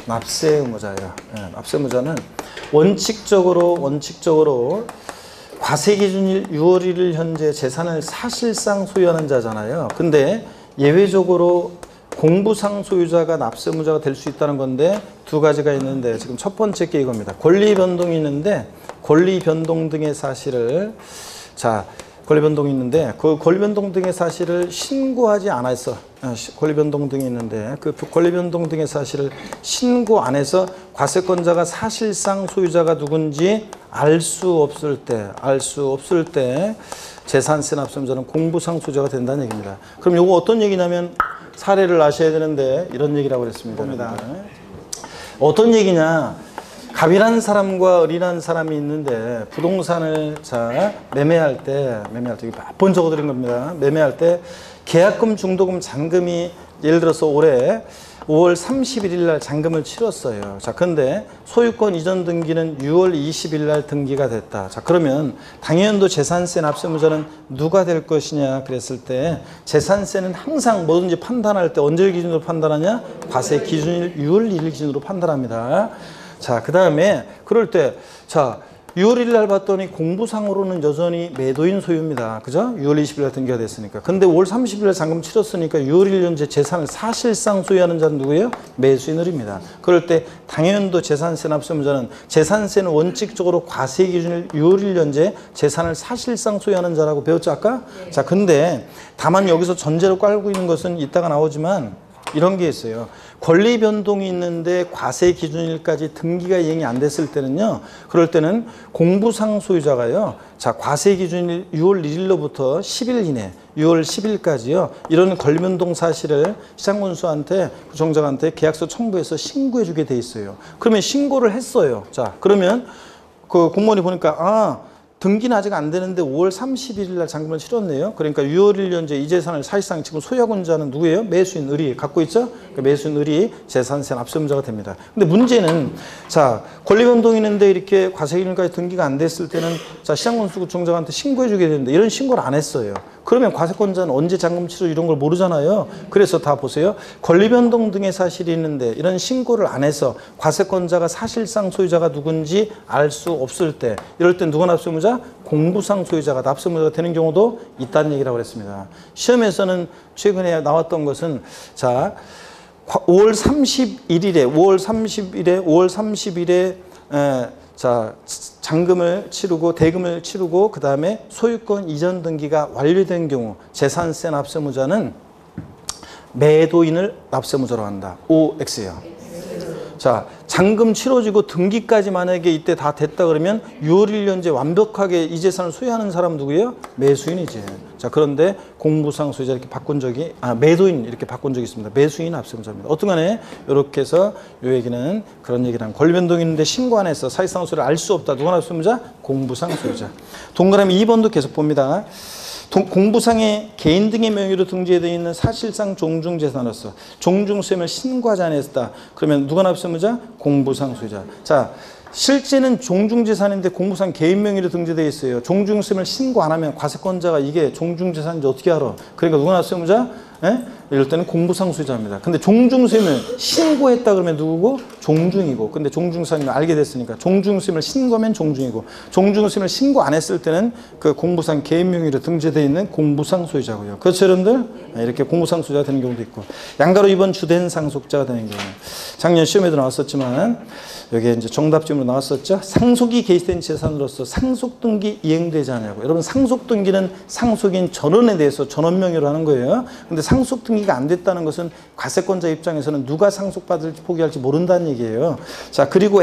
납세의무자예요. 납세무자는 원칙적으로 과세기준일 6월 1일 현재 재산을 사실상 소유하는 자잖아요. 근데 예외적으로 공부상 소유자가 납세무자가 될 수 있다는 건데 두 가지가 있는데 지금 첫 번째 게 이겁니다. 권리 변동이 있는데 권리 변동 등의 사실을 권리 변동이 있는데 그 권리 변동 등의 사실을 신고하지 않아서 권리 변동 등이 있는데 그 권리 변동 등의 사실을 신고 안 해서 과세권자가 사실상 소유자가 누군지 알 수 없을 때 재산세 납세무자는 공부상 소유자가 된다는 얘기입니다. 그럼 요거 어떤 얘기냐면 사례를 아셔야 되는데 이런 얘기라고 그랬습니다. 어떤 얘기냐? 갑이라는 사람과 을이라는 사람이 있는데 부동산을 매매할 때 몇 번 적어드린 겁니다. 매매할 때 계약금, 중도금, 잔금이 예를 들어서 올해 5월 31일 날 잔금을 치렀어요. 자, 근데 소유권 이전 등기는 6월 20일 날 등기가 됐다. 자, 그러면 당연도 재산세 납세무자는 누가 될 것이냐 그랬을 때 재산세는 항상 뭐든지 판단할 때 언제 기준으로 판단하냐? 과세 기준일 6월 1일 기준으로 판단합니다. 자, 그 다음에 그럴 때 6월 1일 날 봤더니 공부상으로는 여전히 매도인 소유입니다. 그죠? 6월 20일 날 등기가 됐으니까. 근데 5월 30일 날 잔금 치렀으니까 6월 1일 현재 재산을 사실상 소유하는 자는 누구예요? 매수인 을입니다. 그럴 때 당연도 재산세 납세무자는 재산세는 원칙적으로 과세 기준일 6월 1일 현재 재산을 사실상 소유하는 자라고 배웠죠, 아까? 자, 근데 다만 여기서 전제로 깔고 있는 것은 이따가 나오지만 이런 게 있어요. 권리 변동이 있는데 과세 기준일까지 등기가 이행이 안 됐을 때는요. 그럴 때는 공부상 소유자가요. 자, 과세 기준일 6월 1일로부터 10일 이내 6월 10일까지요. 이런 권리 변동 사실을 시장군수한테 구청장한테 계약서 첨부해서 신고해 주게 돼 있어요. 그러면 신고를 했어요. 자, 그러면 그 공무원이 보니까 등기는 아직 안 되는데 5월 31일 날 잔금을 치렀네요. 그러니까 6월 1일 현재 이 재산을 사실상 지금 소유하고 있는 자는 누구예요? 매수인 을이 갖고 있죠? 그 매수인 을이 재산세 납세의무자가 됩니다. 근데 문제는 자, 권리 변동이 있는데 이렇게 과세기준일까지 등기가 안 됐을 때는 자, 시장군수구청장한테 신고해 주게 되는데 이런 신고를 안 했어요. 그러면 과세권자는 언제 잔금 치르 이런 걸 모르잖아요. 그래서 다 보세요. 권리 변동 등의 사실이 있는데 이런 신고를 안 해서 과세권자가 사실상 소유자가 누군지 알 수 없을 때 이럴 땐 누가 납세의무자? 공부상 소유자가 납세의무자가 되는 경우도 있다는 얘기라고 그랬습니다. 시험에서는 최근에 나왔던 것은 자, 5월 30일에 자, 잔금을 치르고 대금을 치르고 그 다음에 소유권 이전 등기가 완료된 경우 재산세 납세의무자는 매도인을 납세의무자로 한다. OX예요. 자, 잔금 치러지고 등기까지 만약에 이때 다 됐다 그러면 6월 1일 현재 완벽하게 이 재산을 소유하는 사람 누구예요? 매수인이지. 자, 그런데 공부상 소유자 이렇게 바꾼 적이 매도인 이렇게 바꾼 적이 있습니다. 매수인 납세의무자입니다. 어떤 간에 이렇게 해서 이 얘기는 그런 얘기를 하는 권리 변동이 있는데 신고 안 했어. 사실상 소유를 알 수 없다. 누가 납세의무자? 공부상 소유자. 동그라미 2번도 계속 봅니다. 공부상의 개인 등의 명의로 등재되어 있는 사실상 종중재산으로서 종중세금을 신고하지 않았다. 그러면 누가 납세의무자? 공부상 소유자. 자, 실제는 종중재산인데 공부상 개인 명의로 등재되어 있어요. 종중세금을 신고 안 하면 과세권자가 이게 종중재산인지 어떻게 알아? 그러니까 누가 납세의무자? 이럴 때는 공부상 소유자입니다. 근데 종중세금을 신고했다 그러면 누구고? 종중이고. 근데 종중세금을 알게 됐으니까 종중세금을 신고하면 종중이고. 종중세금을 신고 안 했을 때는 그 공부상 개인 명의로 등재되어 있는 공부상 소유자고요. 그렇죠, 여러분들? 이렇게 공부상 소유자가 되는 경우도 있고. 양가로 2번 주된 상속자가 되는 경우. 작년 시험에도 나왔었지만 여기에 이제 정답집으로 나왔었죠. 상속이 개시된 재산으로서 상속등기 이행되지 않냐고. 여러분 상속등기는 상속인 전원에 대해서 전원 명의로 하는 거예요. 근데 상속등기가 안 됐다는 것은 과세권자 입장에서는 누가 상속받을지 포기할지 모른다는 얘기예요. 자, 그리고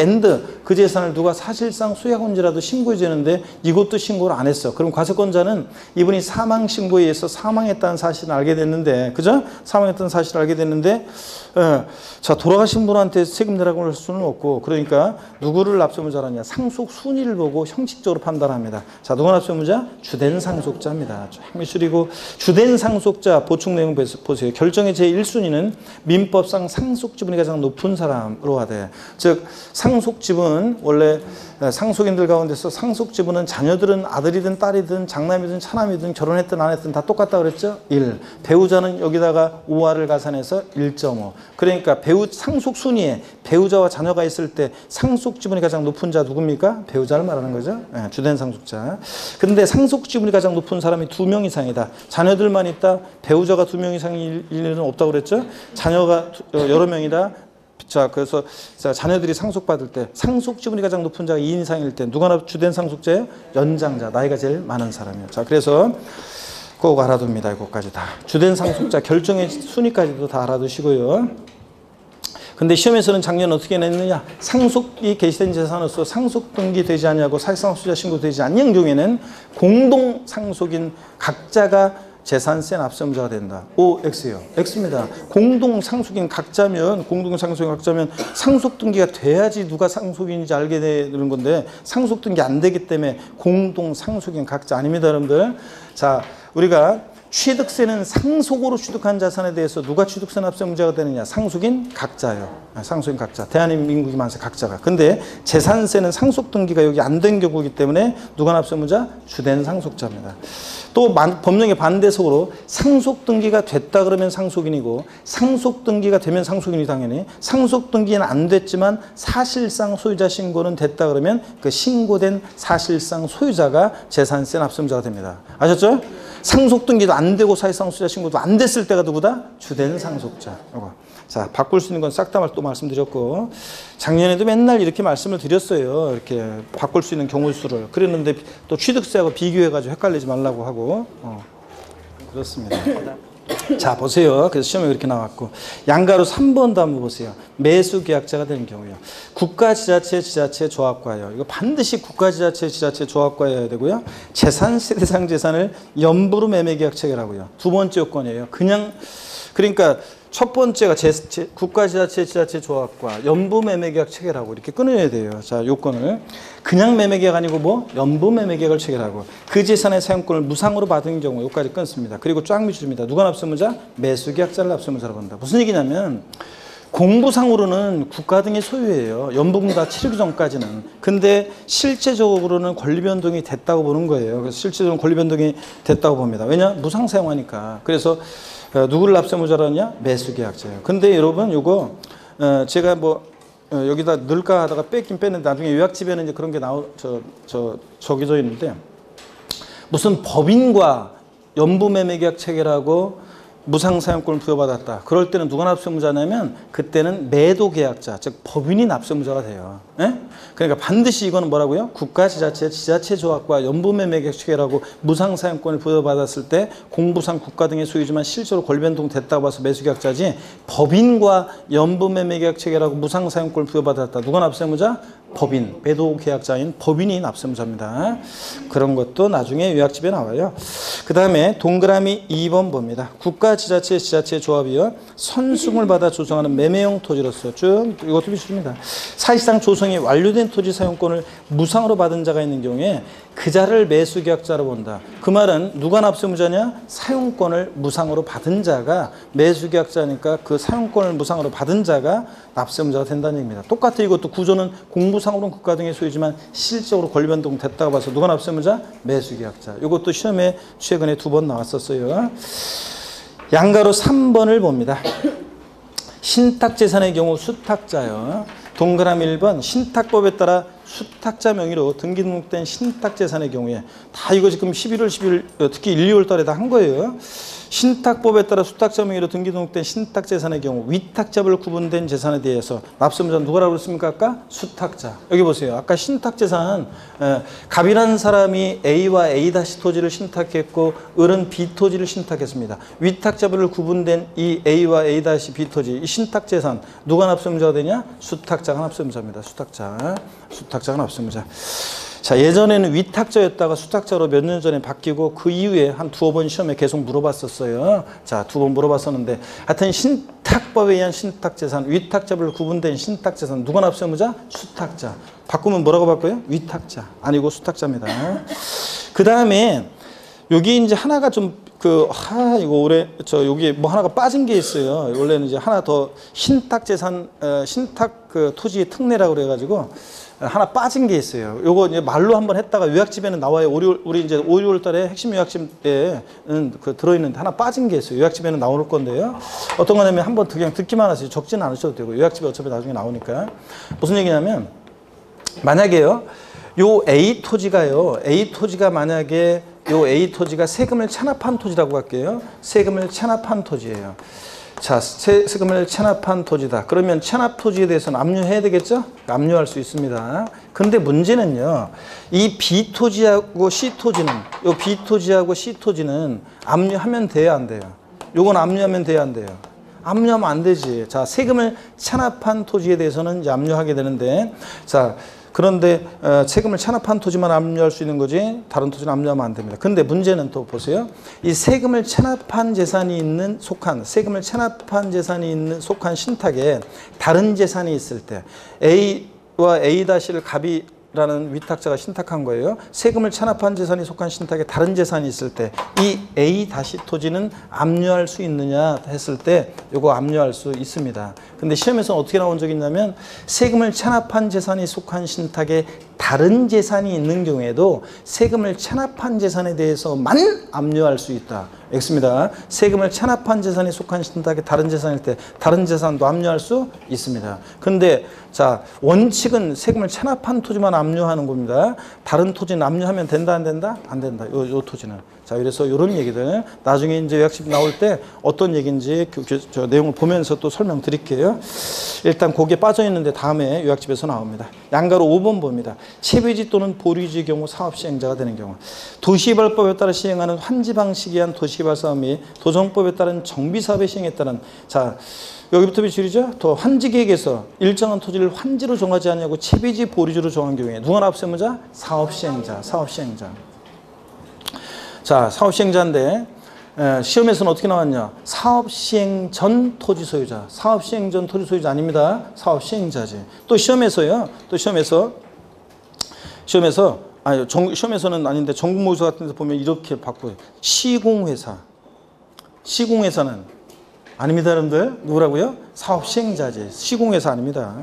그 재산을 누가 사실상 소유하고인지라도 신고해 주는데 이것도 신고를 안 했어. 그럼 과세권자는 이분이 사망 신고에 의해서 사망했다는 사실을 알게 됐는데, 그죠? 사망했다는 사실을 알게 됐는데, 자, 돌아가신 분한테 세금 내라고 할 수는 없고, 그러니까 누구를 납세의무자로 하냐? 상속 순위를 보고 형식적으로 판단합니다. 자, 누가 납세의무자? 주된 상속자입니다. 핵미술이고 주된 상속자 보충 내용 보세요. 결정의 제1순위는 민법상 상속 지분이 가장 높은 사람으로 하되, 즉 상속 지분 원래 상속인들 가운데서 상속 지분은 자녀들은 아들이든 딸이든 장남이든 차남이든 결혼했든 안 했든 다 똑같다 그랬죠? 1. 배우자는 여기다가 5화를 가산해서 1.5. 그러니까 상속 순위에 배우자와 자녀가 있을 때 상속 지분이 가장 높은 자 누굽니까? 배우자를 말하는 거죠. 주된 상속자. 근데 상속 지분이 가장 높은 사람이 2명 이상이다. 자녀들만 있다. 배우자가 2명 이상일 일은 없다고 그랬죠? 자녀가 여러 명이다. 자, 그래서 자녀들이 상속받을 때 상속 지분이 가장 높은 자가 2인 이상일 때 누가 주된 상속자예요? 연장자, 나이가 제일 많은 사람이에요. 자, 그래서 꼭 알아둡니다. 이것까지 다. 주된 상속자 결정의 순위까지도 다 알아두시고요. 근데 시험에서는 작년 어떻게 냈느냐? 상속이 개시된 재산으로서 상속 등기되지 않냐고 사실상 소유자 신고되지 않는 경우에는 공동 상속인 각자가 재산세 납세의무자가 된다. OX예요. X입니다. 공동 상속인 각자면 상속 등기가 돼야지 누가 상속인인지 알게 되는 건데 상속 등기 안 되기 때문에 공동 상속인 각자 아닙니다, 여러분들. 자, 우리가 취득세는 상속으로 취득한 자산에 대해서 누가 취득세 납세의무자가 되느냐? 상속인 각자예요. 상속인 각자. 대한민국이 만세 각자가. 근데 재산세는 상속 등기가 여기 안 된 경우이기 때문에 누가 납세의무자? 주된 상속자입니다. 또 법령의 반대속으로 상속 등기가 됐다 그러면 상속인이고 상속 등기가 되면 상속인이 당연히 상속 등기는 안 됐지만 사실상 소유자 신고는 됐다 그러면 그 신고된 사실상 소유자가 재산세 납세의무자가 됩니다. 아셨죠? 상속 등기도 안 되고 사실상 소유자 신고도 안 됐을 때가 누구다? 주된 상속자. 자, 바꿀 수 있는 건 싹 다 또 말씀드렸고 작년에도 맨날 이렇게 말씀을 드렸어요. 이렇게 바꿀 수 있는 경우 수를. 그랬는데 또 취득세하고 비교해가지고 헷갈리지 말라고 하고 그렇습니다. 자, 보세요. 그래서 시험에 그렇게 나왔고. 양가로 3번도 한번 보세요. 매수계약자가 되는 경우요. 국가지자체, 지자체, 조합과요. 이거 반드시 국가지자체, 지자체, 조합과여야 되고요. 재산세 대상 재산을 연부로 매매계약 체결하고요. 두 번째 요건이에요. 그러니까 첫 번째가 국가지자체, 지자체, 조합과 연부 매매계약 체결하고 이렇게 끊어야 돼요. 자, 요건을. 그냥 매매계약 아니고 뭐 연부 매매계약을 체결하고 그 재산의 사용권을 무상으로 받은 경우 여기까지 끊습니다. 그리고 쫙 밑줄입니다. 누가 납세무자? 매수계약자를 납세무자라고 한다. 무슨 얘기냐면 공부상으로는 국가 등의 소유예요. 연부금 다 치르기 전까지는. 근데 실제적으로는 권리 변동이 됐다고 보는 거예요. 그래서 실제적으로 권리 변동이 됐다고 봅니다. 왜냐? 무상 사용하니까. 그래서 누구를 납세무자로 하냐? 매수계약자예요. 근데 여러분 요거 제가 여기다 넣을까 하다가 뺐긴 뺐는데 나중에 요약집에는 이제 그런 게 적혀져 있는데 무슨 법인과 연부매매계약 체결하고 무상사용권을 부여받았다. 그럴 때는 누가 납세무자냐면 그때는 매도계약자, 즉 법인이 납세무자가 돼요. 예? 그러니까 반드시 이거는 뭐라고요? 국가지자체, 지자체조합과 연부매매계약 체결하고 무상사용권을 부여받았을 때 공부상 국가 등의 소유지만 실제로 권리변동 됐다고 봐서 매수계약자지 법인과 연부매매계약 체결하고 무상사용권을 부여받았다. 누가 납세무자? 법인, 매도계약자인 법인이 납세무자입니다. 그런 것도 나중에 요약집에 나와요. 그 다음에 동그라미 2번 봅니다. 국가지자체, 지자체조합이요. 선승을 받아 조성하는 매매용 토지로서 쭉 이것도 비슷합니다. 사실상 조성이 완료된 토지 사용권을 무상으로 받은 자가 있는 경우에 그 자를 매수계약자로 본다. 그 말은 누가 납세무자냐? 사용권을 무상으로 받은 자가 매수계약자니까 그 사용권을 무상으로 받은 자가 납세무자가 된다는 얘기입니다. 똑같아 이것도 구조는 공부상으로는 국가 등의 소유지만 실적으로 권리변동 됐다고 봐서 누가 납세무자? 매수계약자. 이것도 시험에 최근에 2번 나왔었어요. 양가로 3번을 봅니다. 신탁재산의 경우 수탁자요. 동그라미 1번 신탁법에 따라 수탁자 명의로 등기 등록된 신탁재산의 경우에 다 이거 지금 11월 10일 특히 1, 2월 달에 다 한 거예요. 신탁법에 따라 수탁자 명의로 등기 등록된 신탁재산의 경우 위탁자별 구분된 재산에 대해서 납세무자는 누구라고 그랬습니까? 아까 수탁자. 여기 보세요. 아까 신탁재산 갑이라는 사람이 A와 A- 토지를 신탁했고 을은 B 토지를 신탁했습니다. 위탁자별로 구분된 이 A와 A- B 토지 이 신탁재산 누가 납세무자가 되냐? 수탁자가 납세무자입니다. 수탁자가 납세무자. 자, 예전에는 위탁자였다가 수탁자로 몇 년 전에 바뀌고 그 이후에 한 2번 시험에 계속 물어봤었어요. 자, 2번 물어봤었는데 하여튼 신탁법에 의한 신탁재산, 위탁자별로 구분된 신탁재산 누가 납세무자? 수탁자. 바꾸면 뭐라고 바꿔요? 위탁자. 아니고 수탁자입니다. 그 다음에 여기 이제 하나가 좀 이거 올해 여기 뭐 하나가 빠진 게 있어요. 원래는 이제 하나 더 신탁재산, 신탁 토지의 특례라고 그래가지고 하나 빠진 게 있어요. 요거 이제 말로 한번 했다가 요약집에는 나와요. 우리 이제 5, 6월 달에 핵심 요약집에는 들어있는데 하나 빠진 게 있어요. 요약집에는 나올 건데요. 어떤 거냐면 한번 그냥 듣기만 하세요. 적지는 않으셔도 되고 요약집에 어차피 나중에 나오니까. 무슨 얘기냐면 만약에요. 요 A 토지가 만약에 요 A 토지가 세금을 체납한 토지라고 할게요. 세금을 체납한 토지예요. 자, 세금을 체납한 토지다. 그러면 체납 토지에 대해서는 압류해야 되겠죠? 압류할 수 있습니다. 근데 문제는요. 이 B 토지하고 C 토지는 요 B 토지하고 C 토지는 압류하면 돼요, 안 돼요? 요건 압류하면 돼요, 안 돼요? 압류하면 안 되지. 자, 세금을 체납한 토지에 대해서는 이제 압류하게 되는데 자, 그런데 세금을 체납한 토지만 압류할 수 있는 거지 다른 토지는 압류하면 안 됩니다. 근데 문제는 또 보세요. 이 세금을 체납한 재산이 있는 세금을 체납한 재산이 있는 속한 신탁에 다른 재산이 있을 때 A와 A-를 갑이라는 위탁자가 신탁한 거예요. 세금을 체납한 재산이 속한 신탁에 다른 재산이 있을 때 이 A- 토지는 압류할 수 있느냐 했을 때 이거 압류할 수 있습니다. 근데 시험에서는 어떻게 나온 적이 있냐면 세금을 체납한 재산이 속한 신탁에 다른 재산이 있는 경우에도 세금을 체납한 재산에 대해서만 압류할 수 있다. X입니다. 세금을 체납한 재산이 속한 신탁에 다른 재산일 때 다른 재산도 압류할 수 있습니다. 근데 자, 원칙은 세금을 체납한 토지만 압류하는 겁니다. 다른 토지는 압류하면 된다, 안 된다? 안 된다. 요 토지는. 자, 그래서 이런 얘기들 나중에 이제 요약집 나올 때 어떤 얘기인지 저 내용을 보면서 또 설명드릴게요. 일단 거기에 빠져 있는데 다음에 요약집에서 나옵니다. 양가로 5번 봅니다. 체배지 또는 보류지의 경우 사업시행자가 되는 경우, 도시개발법에 따라 시행하는 환지 방식에 의한 도시개발 사업 및 도정법에 따른 정비사업의 시행에 따른, 자 여기부터 비출이죠. 또 환지계획에서 일정한 토지를 환지로 정하지 않냐고 체배지 보류지로 정한 경우에 누가 납세무자? 사업시행자. 자, 사업시행자인데 시험에서는 어떻게 나왔냐? 사업시행 전 토지 소유자. 사업시행 전 토지 소유자 아닙니다. 사업시행자지. 또 시험에서요. 시험에서는 아닌데 전국모의고사 같은 데서 보면 이렇게 바꿔요. 시공회사. 시공회사는 아닙니다, 여러분들. 누구라고요? 사업시행자지. 시공회사 아닙니다.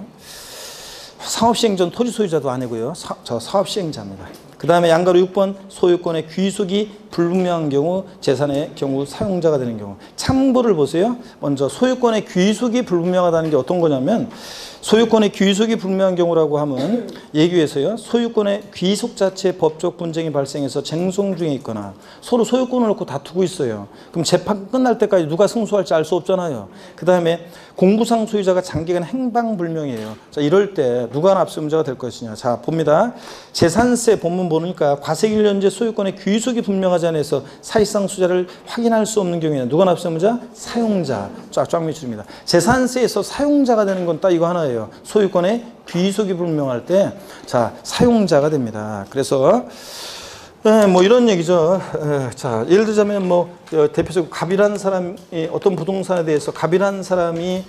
사업시행 전 토지 소유자도 아니고요. 저 사업시행자입니다. 그 다음에 양가로 6번 소유권의 귀속이 불분명한 경우 재산의 경우 사용자가 되는 경우. 참고를 보세요. 먼저 소유권의 귀속이 불분명하다는 게 어떤 거냐면 소유권의 귀속이 불분명한 경우라고 하면 예규에서요. 소유권의 귀속 자체의 법적 분쟁이 발생해서 쟁송 중에 있거나 서로 소유권을 놓고 다투고 있어요. 그럼 재판 끝날 때까지 누가 승소할지 알 수 없잖아요. 그 다음에 공부상 소유자가 장기간 행방불명이에요. 자, 이럴 때 누가 납세문제가 될 것이냐. 자, 봅니다. 재산세 본문 보니까 과세일련제 소유권의 귀속이 분명하지 않아서 사실상 수자를 확인할 수 없는 경우에는 누가 납세문자? 사용자. 쫙 밑줄입니다. 재산세에서 사용자가 되는 건 딱 이거 하나예요. 소유권의 귀속이 불명할 때, 자, 사용자가 됩니다. 그래서 뭐 이런 얘기죠. 자, 예를 들자면 뭐 대표적으로 갑이라는 사람이 어떤 부동산에 대해서 갑이라는 사람이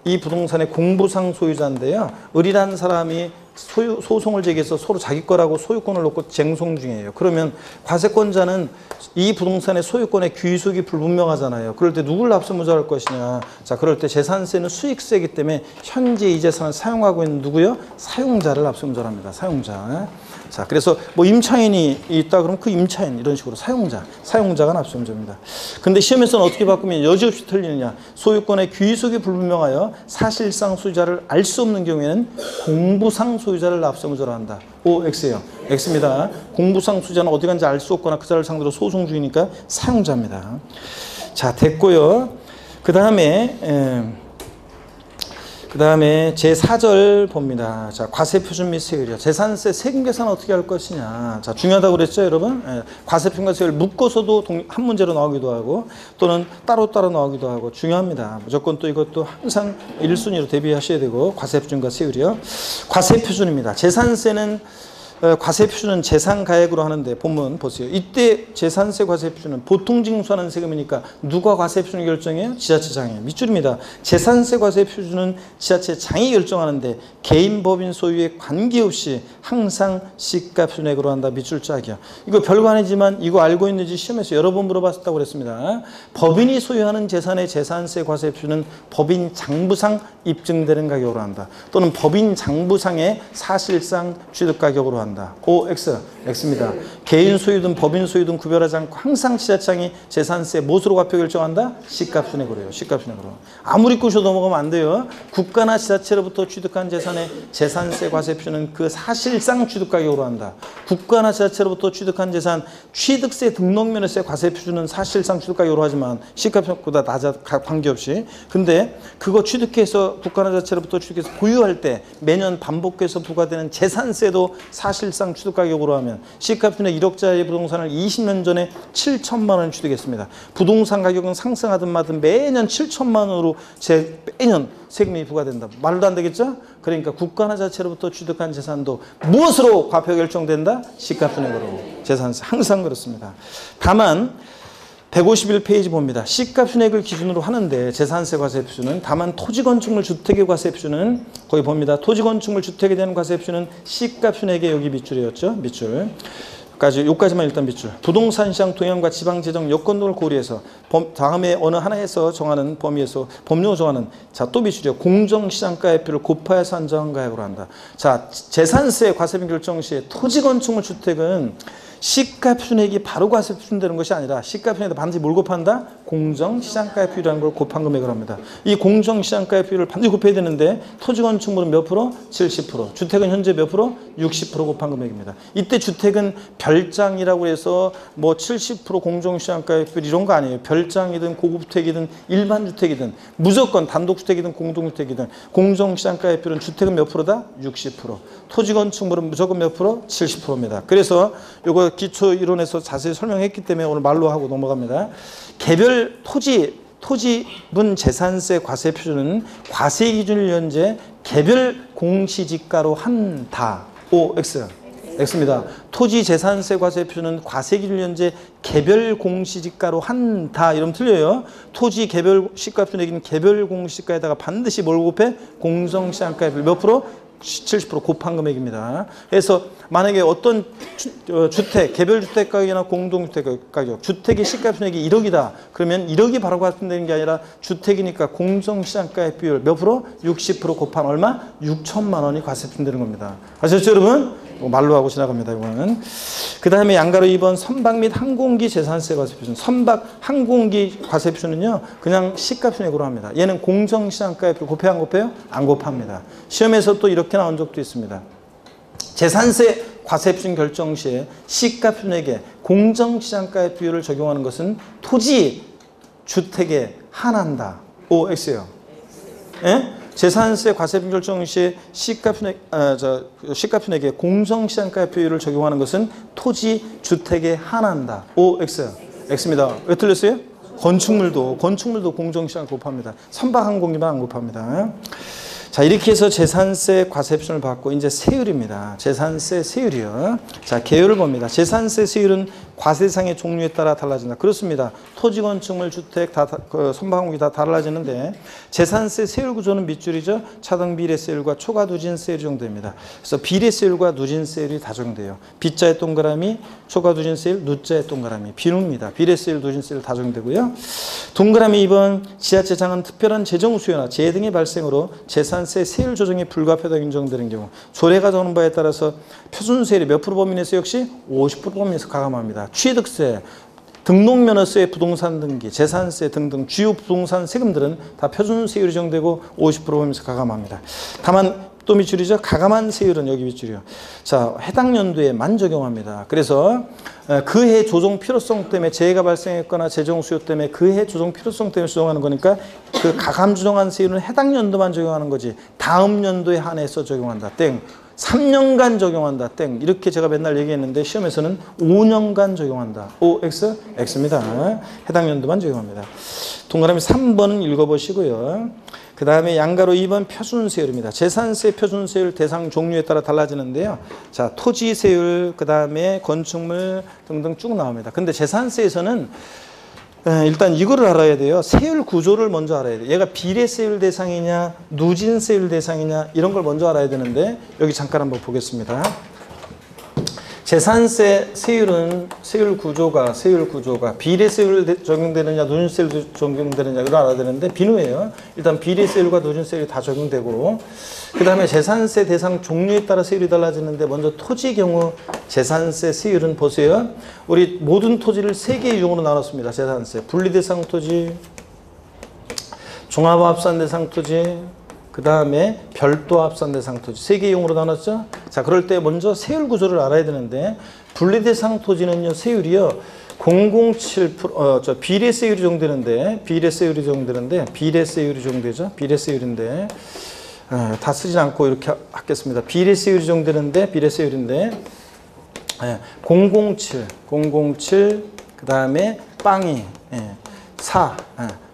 이 부동산의 공부상 소유자인데요. 을이라는 사람이 소송을 제기해서 서로 자기 거라고 소유권을 놓고 쟁송 중이에요. 그러면 과세권자는 이 부동산의 소유권의 귀속이 불분명하잖아요. 그럴 때 누굴 납세무자할 것이냐. 자, 그럴 때 재산세는 수익세이기 때문에 현재 이 재산을 사용하고 있는 누구요? 사용자를 납세무자합니다. 사용자. 자, 그래서 뭐 임차인이 있다 그러면 그 임차인 이런 식으로 사용자가 납세무자입니다. 근데 시험에서는 어떻게 바꾸면 여지없이 틀리느냐. 소유권의 귀속이 불분명하여 사실상 소유자를 알 수 없는 경우에는 공부상 소유자를 납세무자로 한다. O, X예요. X입니다. 공부상 소유자는 어디 간지 알 수 없거나 그 자를 상대로 소송 중이니까 사용자입니다. 자, 됐고요. 그 다음에 제4절 봅니다. 자, 과세표준 및 세율이요. 재산세 세금 계산 어떻게 할 것이냐. 자, 중요하다고 그랬죠, 여러분? 과세표준과 세율 묶어서도 한 문제로 나오기도 하고 또는 따로따로 나오기도 하고 중요합니다. 무조건 또 이것도 항상 1순위로 대비하셔야 되고 과세표준과 세율이요. 과세표준입니다. 재산세는 과세표준은 재산가액으로 하는데 본문 보세요. 이때 재산세 과세표준은 보통 징수하는 세금이니까 누가 과세표준을 결정해요? 지자체장이에요. 밑줄입니다. 재산세 과세표준은 지자체장이 결정하는데 개인 법인 소유에 관계없이 항상 시가 순액으로 한다. 밑줄 짝이야. 이거 별거 아니지만 이거 알고 있는지 시험에서 여러 번 물어봤다고 그랬습니다. 법인이 소유하는 재산의 재산세 과세표준은 법인 장부상 입증되는 가격으로 한다. 또는 법인 장부상의 사실상 취득가격으로 한다. O, X, X입니다. 개인 소유든 법인 소유든 구별하지 않고 항상 지자체장이 재산세 무엇으로 과표 결정한다? 시가순액으로 해요. 시가순액으로. 아무리 꼬셔 넘어가면 안 돼요. 국가나 지자체로부터 취득한 재산의 재산세 과세표는 그 사실상 취득가격으로 한다. 국가나 지자체로부터 취득한 재산 취득세 등록면허세 과세표준은 사실상 취득가격으로 하지만 시가표준보다 낮아 관계없이. 근데 그거 취득해서 국가나 지자체로부터 취득해서 보유할 때 매년 반복해서 부과되는 재산세도 사실상 취득가격으로 하면 시가순액 1억짜리 부동산을 20년 전에 7천만 원 취득했습니다. 부동산 가격은 상승하든 마든 매년 7천만 원으로 매년 세금이 부과된다. 말도 안 되겠죠? 그러니까 국가나 자체로부터 취득한 재산도 무엇으로 과표 결정된다? 시가순액으로. 재산세 항상 그렇습니다. 다만 151페이지 봅니다. 시가순액을 기준으로 하는데 재산세 과세표준은 다만 토지건축물 주택의 과세표준은 거기 봅니다. 토지건축물 주택에 대한 과세표준은 시가순액의 여기 밑줄이었죠. 밑줄. 여기까지만 일단 밑줄. 부동산 시장 동향과 지방재정 여건 등을 고려해서 다음에 어느 하나에서 정하는 범위에서 법령으로 정하는 자, 또 밑줄이요. 공정시장가액표를 곱하여 산정한 가액으로 한다. 자, 재산세 과세비 결정 시에 토지건축물 주택은 시가 표준액이 바로 과세 표준되는 것이 아니라 시가 표준액에 반드시 뭘 곱한다? 공정시장가액 비율이라는 걸 곱한 금액을 합니다. 이 공정시장가액 비율을 반드시 곱해야 되는데 토지 건축물은 몇 프로? 70%. 주택은 현재 몇 프로? 60% 곱한 금액입니다. 이때 주택은 별장이라고 해서 뭐 70% 공정시장가액 비율 이런 거 아니에요. 별장이든 고급주택이든 일반 주택이든 무조건 단독주택이든 공동주택이든 공정시장가액 비율은 주택은 몇 프로다? 60%. 토지 건축물은 무조건 몇 프로? 70%입니다. 그래서 요거 기초 이론에서 자세히 설명했기 때문에 오늘 말로 하고 넘어갑니다. 개별 토지분 재산세 과세 표준은 과세 기준일 현재 개별 공시지가로 한다. OX. X입니다. 토지 재산세 과세 표준은 과세 기준일 현재 개별 공시지가로 한다. 이러면 틀려요. 토지 개별 시가 표준액인 개별 공시지가에다가 반드시 뭘 곱해? 공정시장가액 몇 프로? 70% 곱한 금액입니다. 그래서 만약에 어떤 주택, 개별주택 가격이나 공동주택 가격, 주택의 시가 표준액이 1억이다. 그러면 1억이 바로 과세되는 게 아니라 주택이니까 공정시장가액 비율 몇 프로? 60% 곱한 얼마? 6천만 원이 과세 표준되는 겁니다. 아셨죠, 여러분? 말로 하고 지나갑니다, 이거는. 그 다음에 양가로 2번 선박 및 항공기 재산세 과세 표준. 선박, 항공기 과세 표준은요, 그냥 시가 표준액으로 합니다. 얘는 공정시장가액 곱해요, 안 곱해요? 안 곱합니다. 시험에서 또 이렇게 나온 적도 있습니다. 재산세 과세 표준 결정 시에 시가 표준액에 공정시장가액 비율을 적용하는 것은 토지, 주택에 한한다. OX예요. 예? 재산세 과세 표준 결정 시에 시가 표준액에 공정시장가액 비율을 적용하는 것은 토지, 주택에 한한다. OX. X입니다. 왜 틀렸어요? 건축물도 공정시장 곱합니다. 선박 항공기만 안 곱합니다. 자, 이렇게 해서 재산세 과세 표준을 받고 이제 세율입니다. 재산세 세율이요. 자, 개요를 봅니다. 재산세 세율은 과세상의 종류에 따라 달라진다. 그렇습니다. 토지, 건축물, 주택, 선박항공기 다 달라지는데 재산세 세율 구조는 밑줄이죠. 차등 비례세율과 초과 누진세율이 적용됩니다. 그래서 비례세율과 누진세율이 다 적용돼요. 빗자의 동그라미, 초과 누진세율, 누자의 동그라미, 비누입니다. 비례세율, 누진세율 다 적용되고요. 동그라미 2번 지자체장은 특별한 재정 수요나 재해 등의 발생으로 재산세 세율 조정이 불가피하다고 인정되는 경우 조례가 정하는 바에 따라서 표준세율이 몇 프로 범위내에서 역시 50% 범위에서 가감합니다. 취득세, 등록면허세, 부동산 등기, 재산세 등등 주요 부동산 세금들은 다 표준세율이 정되고 50% 범위에서 가감합니다. 다만 또 밑줄이죠. 가감한 세율은 여기 밑줄이요. 자, 해당 연도에만 적용합니다. 그래서 그 해 조정 필요성 때문에 재해가 발생했거나 재정 수요 때문에 그 해 조정 필요성 때문에 조정하는 거니까 그 가감 조정한 세율은 해당 연도만 적용하는 거지 다음 연도에 한해서 적용한다. 땡. 3년간 적용한다. 땡. 이렇게 제가 맨날 얘기했는데 시험에서는 5년간 적용한다. OX? X입니다. 해당 연도만 적용합니다. 동그라미 3번은 읽어보시고요. 그 다음에 양가로 2번 표준세율입니다. 재산세 표준세율 대상 종류에 따라 달라지는데요. 자, 토지세율, 그 다음에 건축물 등등 쭉 나옵니다. 근데 재산세에서는 일단 이거를 알아야 돼요. 세율 구조를 먼저 알아야 돼요. 얘가 비례세율 대상이냐 누진세율 대상이냐 이런 걸 먼저 알아야 되는데 여기 잠깐 한번 보겠습니다. 재산세 세율은 세율 구조가 비례세율 적용되느냐 누진세율 적용되느냐 이걸 알아야 되는데 비누예요. 일단 비례세율과 누진세율이 다 적용되고 그 다음에 재산세 대상 종류에 따라 세율이 달라지는데 먼저 토지 경우 재산세 세율은 보세요. 우리 모든 토지를 3개의 유형으로 나눴습니다. 재산세 분리대상 토지, 종합합산 대상 토지, 그 다음에 별도 합산 대상 토지 3개 용으로 나눴죠. 자, 그럴 때 먼저 세율 구조를 알아야 되는데 분리대상 토지는요 세율이요 007% 비례세율이 적용되는데 비례세율이 적용되죠. 비례세율인데 다 쓰진 않고 이렇게 하겠습니다. 비례세율이 적용되는데 비례세율인데 007 그 다음에 빵이 4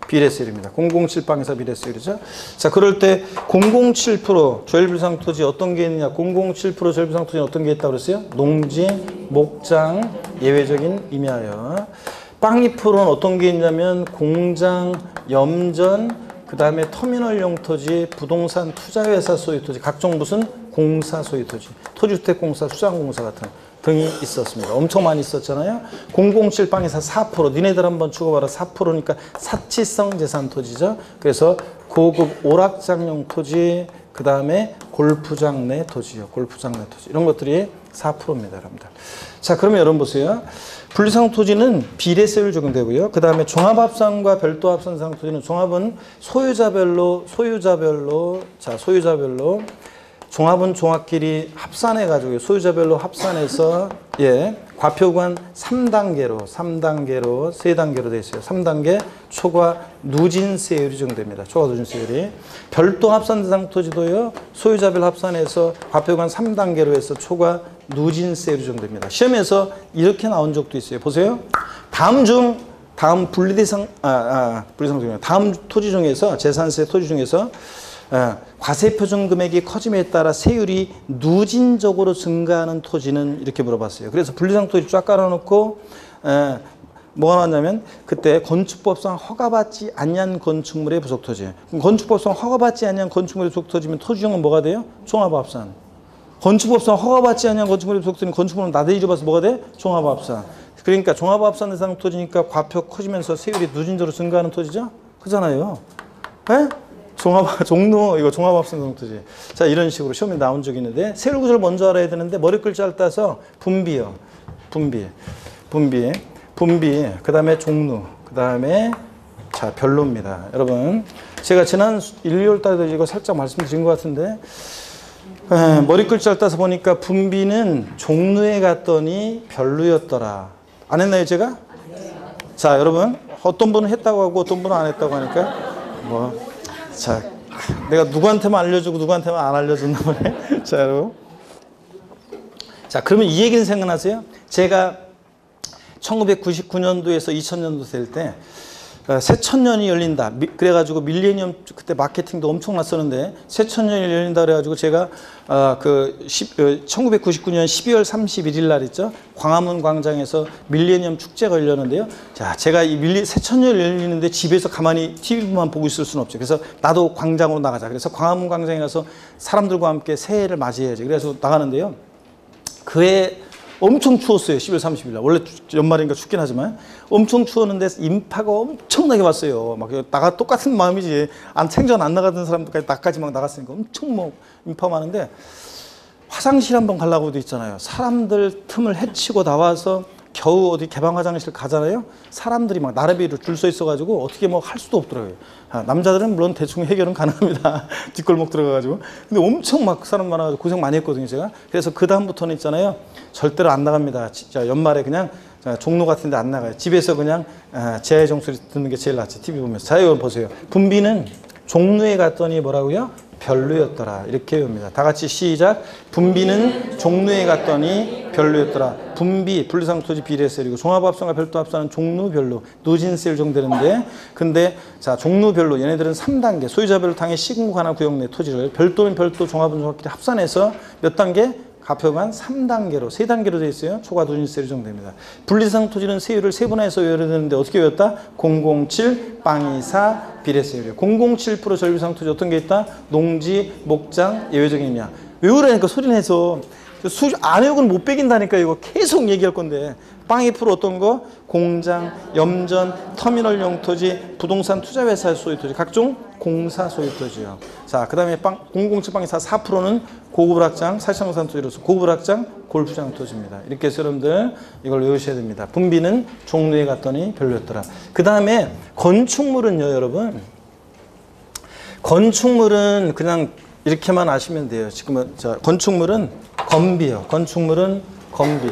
비례세율입니다. 007빵에서 비례세율이죠. 자, 그럴 때 007% 조혈비상 토지 어떤 게 있느냐? 007% 조혈비상 토지는 어떤 게 있다고 그랬어요? 농지, 목장, 예외적인 임야요. 빵 2%는 어떤 게 있냐면 공장, 염전, 그 다음에 터미널용 토지, 부동산 투자회사 소유 토지, 각종 무슨 공사 소유 토지, 토지주택공사, 수장공사 같은 등이 있었습니다. 엄청 많이 있었잖아요. 007빵에서 4%, 니네들 한번 죽어봐라. 4%니까 사치성 재산 토지죠. 그래서 고급 오락장용 토지, 그 다음에 골프장 내 토지요. 골프장 내 토지. 이런 것들이 4%입니다, 여러분들. 자, 그러면 여러분 보세요. 분리상 토지는 비례세율 적용되고요. 그 다음에 종합합산과 별도합산상 토지는 종합은 소유자별로 종합은 종합끼리 합산해가지고 소유자별로 합산해서 과표구간 3단계로 3단계로 되어 있어요. 3단계 초과 누진세율이 적용됩니다. 초과 누진세율이. 별도 합산 대상 토지도요. 소유자별 합산해서 과표구간 3단계로 해서 초과 누진세율이 적용됩니다. 시험에서 이렇게 나온 적도 있어요. 보세요. 다음 분리대상 다음 토지 중에서 재산세 토지 중에서 과세 표준 금액이 커짐에 따라 세율이 누진적으로 증가하는 토지는 이렇게 물어봤어요. 그래서 분리상 토지 쫙 깔아놓고 뭐가 나왔냐면 그때 건축법상 허가받지 않는 건축물의 부속토지. 그럼 건축법상 허가받지 않는 건축물의 부속토지면 토지용은 뭐가 돼요? 종합합산. 건축법상 허가받지 않는 건축물의 부속토지는 건축물은 나대기 줘봐서 뭐가 돼? 종합합산. 그러니까 종합합산 대상 토지니까 과표 커지면서 세율이 누진적으로 증가하는 토지죠? 그잖아요. 네? 종로, 이거 종합합산 토지. 자, 이런 식으로 시험에 나온 적이 있는데, 세율 구조를 먼저 알아야 되는데, 머리 글자를 따서 분비요. 분비. 그 다음에 종로. 그 다음에, 자, 별로입니다. 여러분, 제가 지난 일요일 달에도 이거 살짝 말씀드린 것 같은데, 머리 글자를 따서 보니까 분비는 종로에 갔더니 별로였더라. 안 했나요, 제가? 자, 여러분, 어떤 분은 했다고 하고 어떤 분은 안 했다고 하니까, 자, 내가 누구한테만 알려주고 누구한테만 안 알려줬나 보네. 자, 여러분. 자, 그러면 이 얘기는 생각나세요? 제가 1999년도에서 2000년도 될 때 새천년이 열린다. 그래가지고 밀레니엄 그때 마케팅도 엄청 났었는데 새천년이 열린다 그래가지고 제가 1999년 12월 31일 날 있죠. 광화문 광장에서 밀레니엄 축제가 열렸는데요. 자, 제가 이 새천년이 열리는데 집에서 가만히 TV만 보고 있을 수는 없죠. 그래서 나도 광장으로 나가자. 그래서 광화문 광장에 가서 사람들과 함께 새해를 맞이해야지. 그래서 나가는데요. 그해 엄청 추웠어요. 12월 30일 날. 원래 연말이니까 춥긴 하지만 엄청 추웠는데 인파가 엄청나게 왔어요. 막 나가 똑같은 마음이지. 생전 안 나가던 사람들까지 나까지 막 나갔으니까 엄청 인파 많은데 화장실 한번 가려고도 있잖아요. 사람들 틈을 헤치고 나와서 겨우 어디 개방 화장실 가잖아요. 사람들이 막 나래비로 줄 서 있어가지고 어떻게 뭐 할 수도 없더라고요. 남자들은 물론 대충 해결은 가능합니다. 뒷골목 들어가가지고. 근데 엄청 막 사람 많아가지고 고생 많이 했거든요, 제가. 그래서 그 다음부터는 있잖아요. 절대로 안 나갑니다. 진짜 연말에 그냥 종로 같은 데 안 나가요. 집에서 그냥 제아의 종소리 듣는 게 제일 낫지. TV 보면서. 자, 이거 보세요. 분비는 종로에 갔더니 뭐라고요? 별로였더라. 이렇게 외웁니다. 다 같이 시작. 분비는 종로에 갔더니 별로였더라. 분비, 분리상 토지 비례세율이고 종합합산과 별도합산은 종로별로 누진세율 적용되는데 근데 자, 종로별로 얘네들은 3단계 소유자별로 당해 시군구 관할 구역 내 토지를 별도는 별도 종합은 종합끼리 합산해서 몇 단계? 과표구간 3단계로, 3단계로 되어 있어요. 초과 누진세율이 적용됩니다. 분리상 토지는 세율을 세분화해서 외워야 되는데 어떻게 외웠다? 007, 빵24, 비례세율이에요. 007% 전리상 토지 어떤 게 있다? 농지, 목장, 예외적인이냐. 외우라니까 소리 내서. 안 외우고는 못 빼긴다니까 이거 계속 얘기할 건데. 빵2% 어떤 거? 공장, 염전, 터미널용 토지, 부동산 투자회사 소유 토지, 각종 공사 소유 토지요. 자, 그 다음에 007 빵24 4%는 고급 학장, 사실상산 토지로서 고급 학장, 골프장 토지입니다. 이렇게 해서 여러분들 이걸 외우셔야 됩니다. 분비는 종로에 갔더니 별로였더라. 그 다음에 건축물은요, 여러분. 건축물은 그냥 이렇게만 아시면 돼요. 지금은 자, 건축물은 건비요. 건축물은 건비.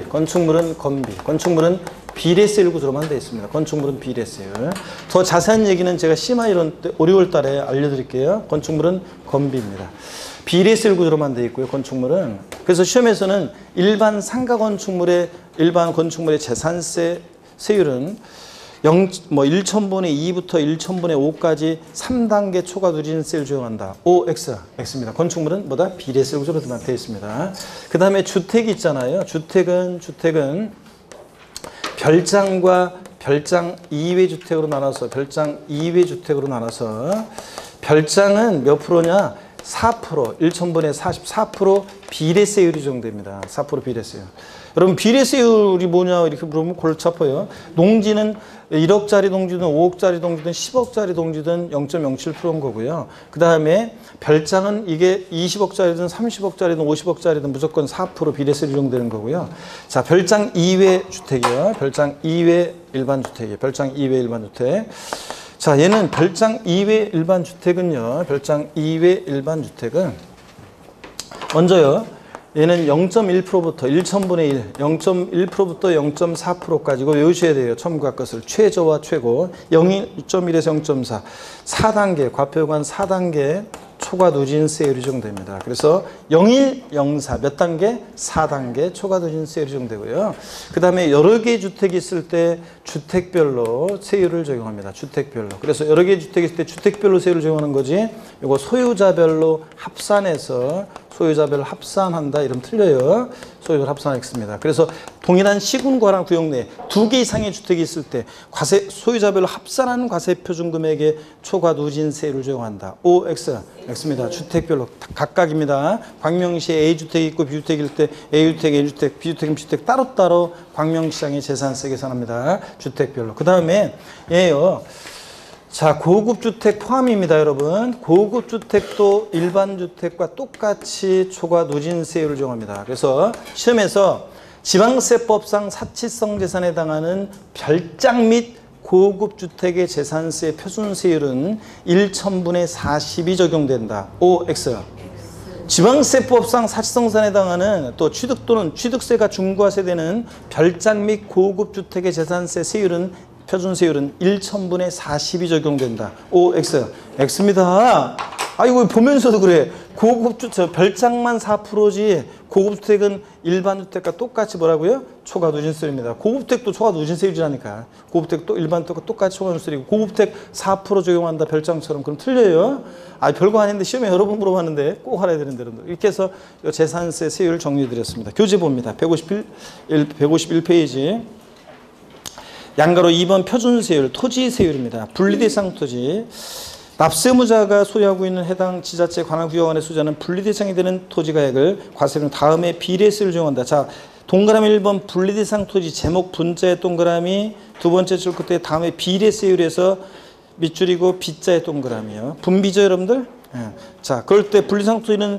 건축물은 비례세율 구조로만 되어 있습니다. 건축물은 비례세율. 더 자세한 얘기는 제가 심화 이론 때 5, 6월 달에 알려드릴게요. 건축물은 건비입니다. 비례세율 구조로만 되어 있고요. 건축물은. 그래서 시험에서는 일반 상가 건축물의 재산세 세율은 1,000분의 2부터 1,000분의 5까지 3단계 초과 누진세를 적용한다. X입니다. 건축물은 뭐다? 비례세 구조로 되어 있습니다. 그 다음에 주택이 있잖아요. 주택은 별장과 별장 2회 주택으로 나눠서 별장은 몇 프로냐? 4%, 1,000분의 44% 비례세율이 적용됩니다. 4% 비례세율. 여러분 비례세율이 뭐냐 이렇게 물으면 골치 아파요. 농지는 1억짜리 농지든 5억짜리 농지든 10억짜리 농지든 0.07%인 거고요. 그 다음에 별장은 이게 20억짜리든 30억짜리든 50억짜리든 무조건 4% 비례세율이 적용되는 거고요. 자, 별장 이외 주택이요. 별장 이외 일반 주택이에요. 별장 이외 일반 주택. 자, 얘는 별장 이외 일반 주택은요. 별장 이외 일반 주택은 먼저요. 얘는 0.1%부터 1,000분의 1, 0.1%부터 0.4%까지 이거 외우셔야 돼요. 첨가 것을. 최저와 최고. 0.1에서 0.4. 4단계, 과표관 4단계 초과 누진세율이 적용됩니다. 그래서 01, 04 몇 단계? 4단계 초과 누진세율이 적용되고요. 그 다음에 여러 개의 주택이 있을 때 주택별로 세율을 적용합니다. 주택별로. 그래서 여러 개의 주택이 있을 때 주택별로 세율을 적용하는 거지. 이거 소유자별로 합산해서 소유자별로 합산한다. 이러면 틀려요. 소유자별로 합산하겠습니다. 그래서 동일한 시군과랑 구역 내에 2개 이상의 주택이 있을 때 소유자별로 합산한 과세표준금액의 초과 누진세율을 적용한다. O, X, X입니다. 주택별로 각각입니다. 광명시에 A주택이 있고 B주택일 때 A주택, A주택, B주택, B주택 따로따로 광명시장의 재산세 계산합니다. 주택별로. 그 다음에 얘요. 자, 고급주택 포함입니다, 여러분. 고급주택도 일반주택과 똑같이 초과 누진세율을 적용합니다. 그래서 시험에서 지방세법상 사치성 재산에 해당하는 별장 및 고급주택의 재산세 표준세율은 1,000분의 40이 적용된다. O, X. 지방세법상 사치성 재산에 해당하는 또 취득 또는 취득세가 중과세되는 별장 및 고급주택의 재산세 세율은 표준세율은 1,000분의 40이 적용된다. O, X. X입니다. 이거 보면서도 그래. 고급주택, 별장만 4%지 고급주택은 일반주택과 똑같이 뭐라고요? 초과 누진세율입니다. 고급주택도 초과 누진세율이라니까. 고급주택도 일반주택과 똑같이 초과 누진세율이고 고급주택 4% 적용한다. 별장처럼. 그럼 틀려요. 별거 아닌데 시험에 여러 번 물어봤는데 꼭 알아야 되는데 여러분들. 이렇게 해서 재산세 세율 정리해드렸습니다. 교재 봅니다. 151페이지. 양가로 2번 표준세율, 토지세율입니다. 분리대상 토지. 납세무자가 소유하고 있는 해당 지자체 관할 구역 안에 소유하는 분리대상이 되는 토지가액을 과세율 다음에 비례세율을 적용한다. 자, 동그라미 1번 분리대상 토지 제목 분자의 동그라미 두 번째 줄 끝에 다음에 비례세율에서 밑줄이고 빗자의 동그라미요. 분비죠, 여러분들? 자, 그럴 때 분리대상 토지는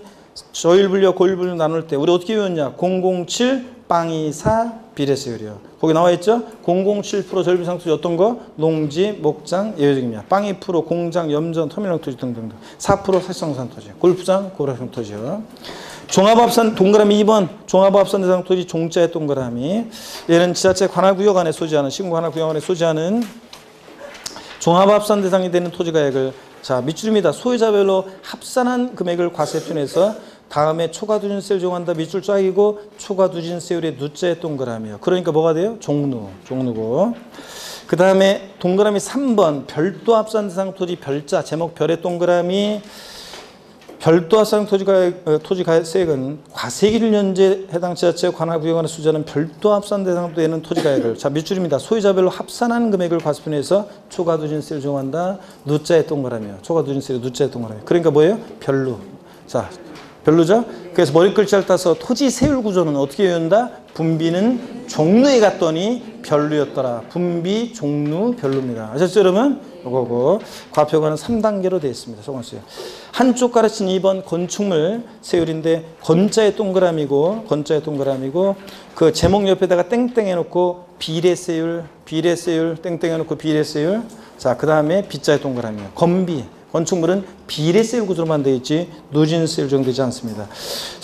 저일분리와 고일분리 나눌 때 우리 어떻게 외웠냐? 007 빵24 비례세율이요. 거기 나와 있죠? 007% 저일분리상 토지 어떤 거? 농지, 목장, 예외적입니다. 빵 2% 공장, 염전, 터미널 토지 등등등. 4% 사실상산 토지, 골프장, 고락형 토지요. 종합합산 동그라미 2번 종합합산 대상 토지 종자의 동그라미. 얘는 지자체 관할구역 안에 소지하는 시군 관할구역 안에 소지하는 종합합산 대상이 되는 토지가액을 자 밑줄입니다. 소유자별로 합산한 금액을 과세표준해서 다음에 초과누진세율 적용한다. 밑줄 쫙이고 초과누진세율의 누자의 동그라미요. 그러니까 뭐가 돼요? 종루고. 그 다음에 동그라미 3번 별도 합산 대상 토지 별자 제목 별의 동그라미. 별도 합산 토지가액은 과세기를 현재 해당 지자체 관할구역 안에 소지하는 별도 합산 대상도 되는 토지가액을 자 밑줄입니다. 소유자별로 합산한 금액을 과세표준해서 초과누진세율 적용한다. 누자의 동그라미요. 초과누진세율 누자의 동그라미. 그러니까 뭐예요? 별로. 자. 별로죠? 그래서 머리글자를 따서 토지 세율 구조는 어떻게 외운다? 분비는 종루에 갔더니 별로였더라. 분비, 종루, 별로입니다. 아셨죠, 여러분? 이거고. 과표가는 3단계로 되어 있습니다. 소관수요. 한쪽 가르친 2번 건축물 세율인데 건자의 동그라미고 그 제목 옆에다가 땡땡 해놓고 비례세율 땡땡 해놓고 비례세율. 자, 그 다음에 빗자의 동그라미요. 건비. 건축물은 비례세율 구조로만 되어 있지 누진세율 적용되지 않습니다.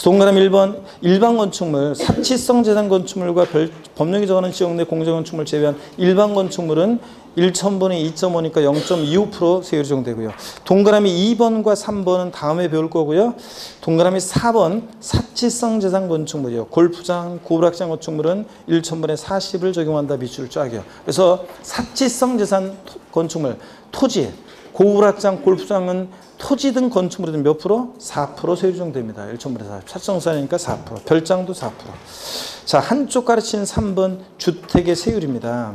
동그라미 1번 일반 건축물, 사치성 재산 건축물과 법령이 정하는 지역 내 공정 건축물 제외한 일반 건축물은 1,000분의 2.5니까 0.25% 세율이 적용되고요. 동그라미 2번과 3번은 다음에 배울 거고요. 동그라미 4번 사치성 재산 건축물이요. 골프장, 고락장 건축물은 1,000분의 40을 적용한다. 밑줄 쫙이요. 그래서 사치성 재산 건축물, 토지 고우락장, 골프장은 토지 등 건축물은 몇 프로? 4% 세율 적용됩니다. 1,000분의 40. 사치성산이니까 4%. 별장도 4%. 자, 한쪽 가르치는 3번 주택의 세율입니다.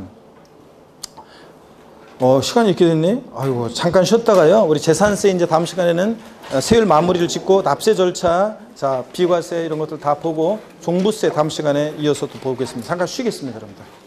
시간이 이렇게 됐네. 아이고, 잠깐 쉬었다가요. 우리 재산세 이제 다음 시간에는 세율 마무리를 짓고 납세 절차, 자, 비과세 이런 것들 다 보고 종부세 다음 시간에 이어서 또 보겠습니다. 잠깐 쉬겠습니다, 여러분들.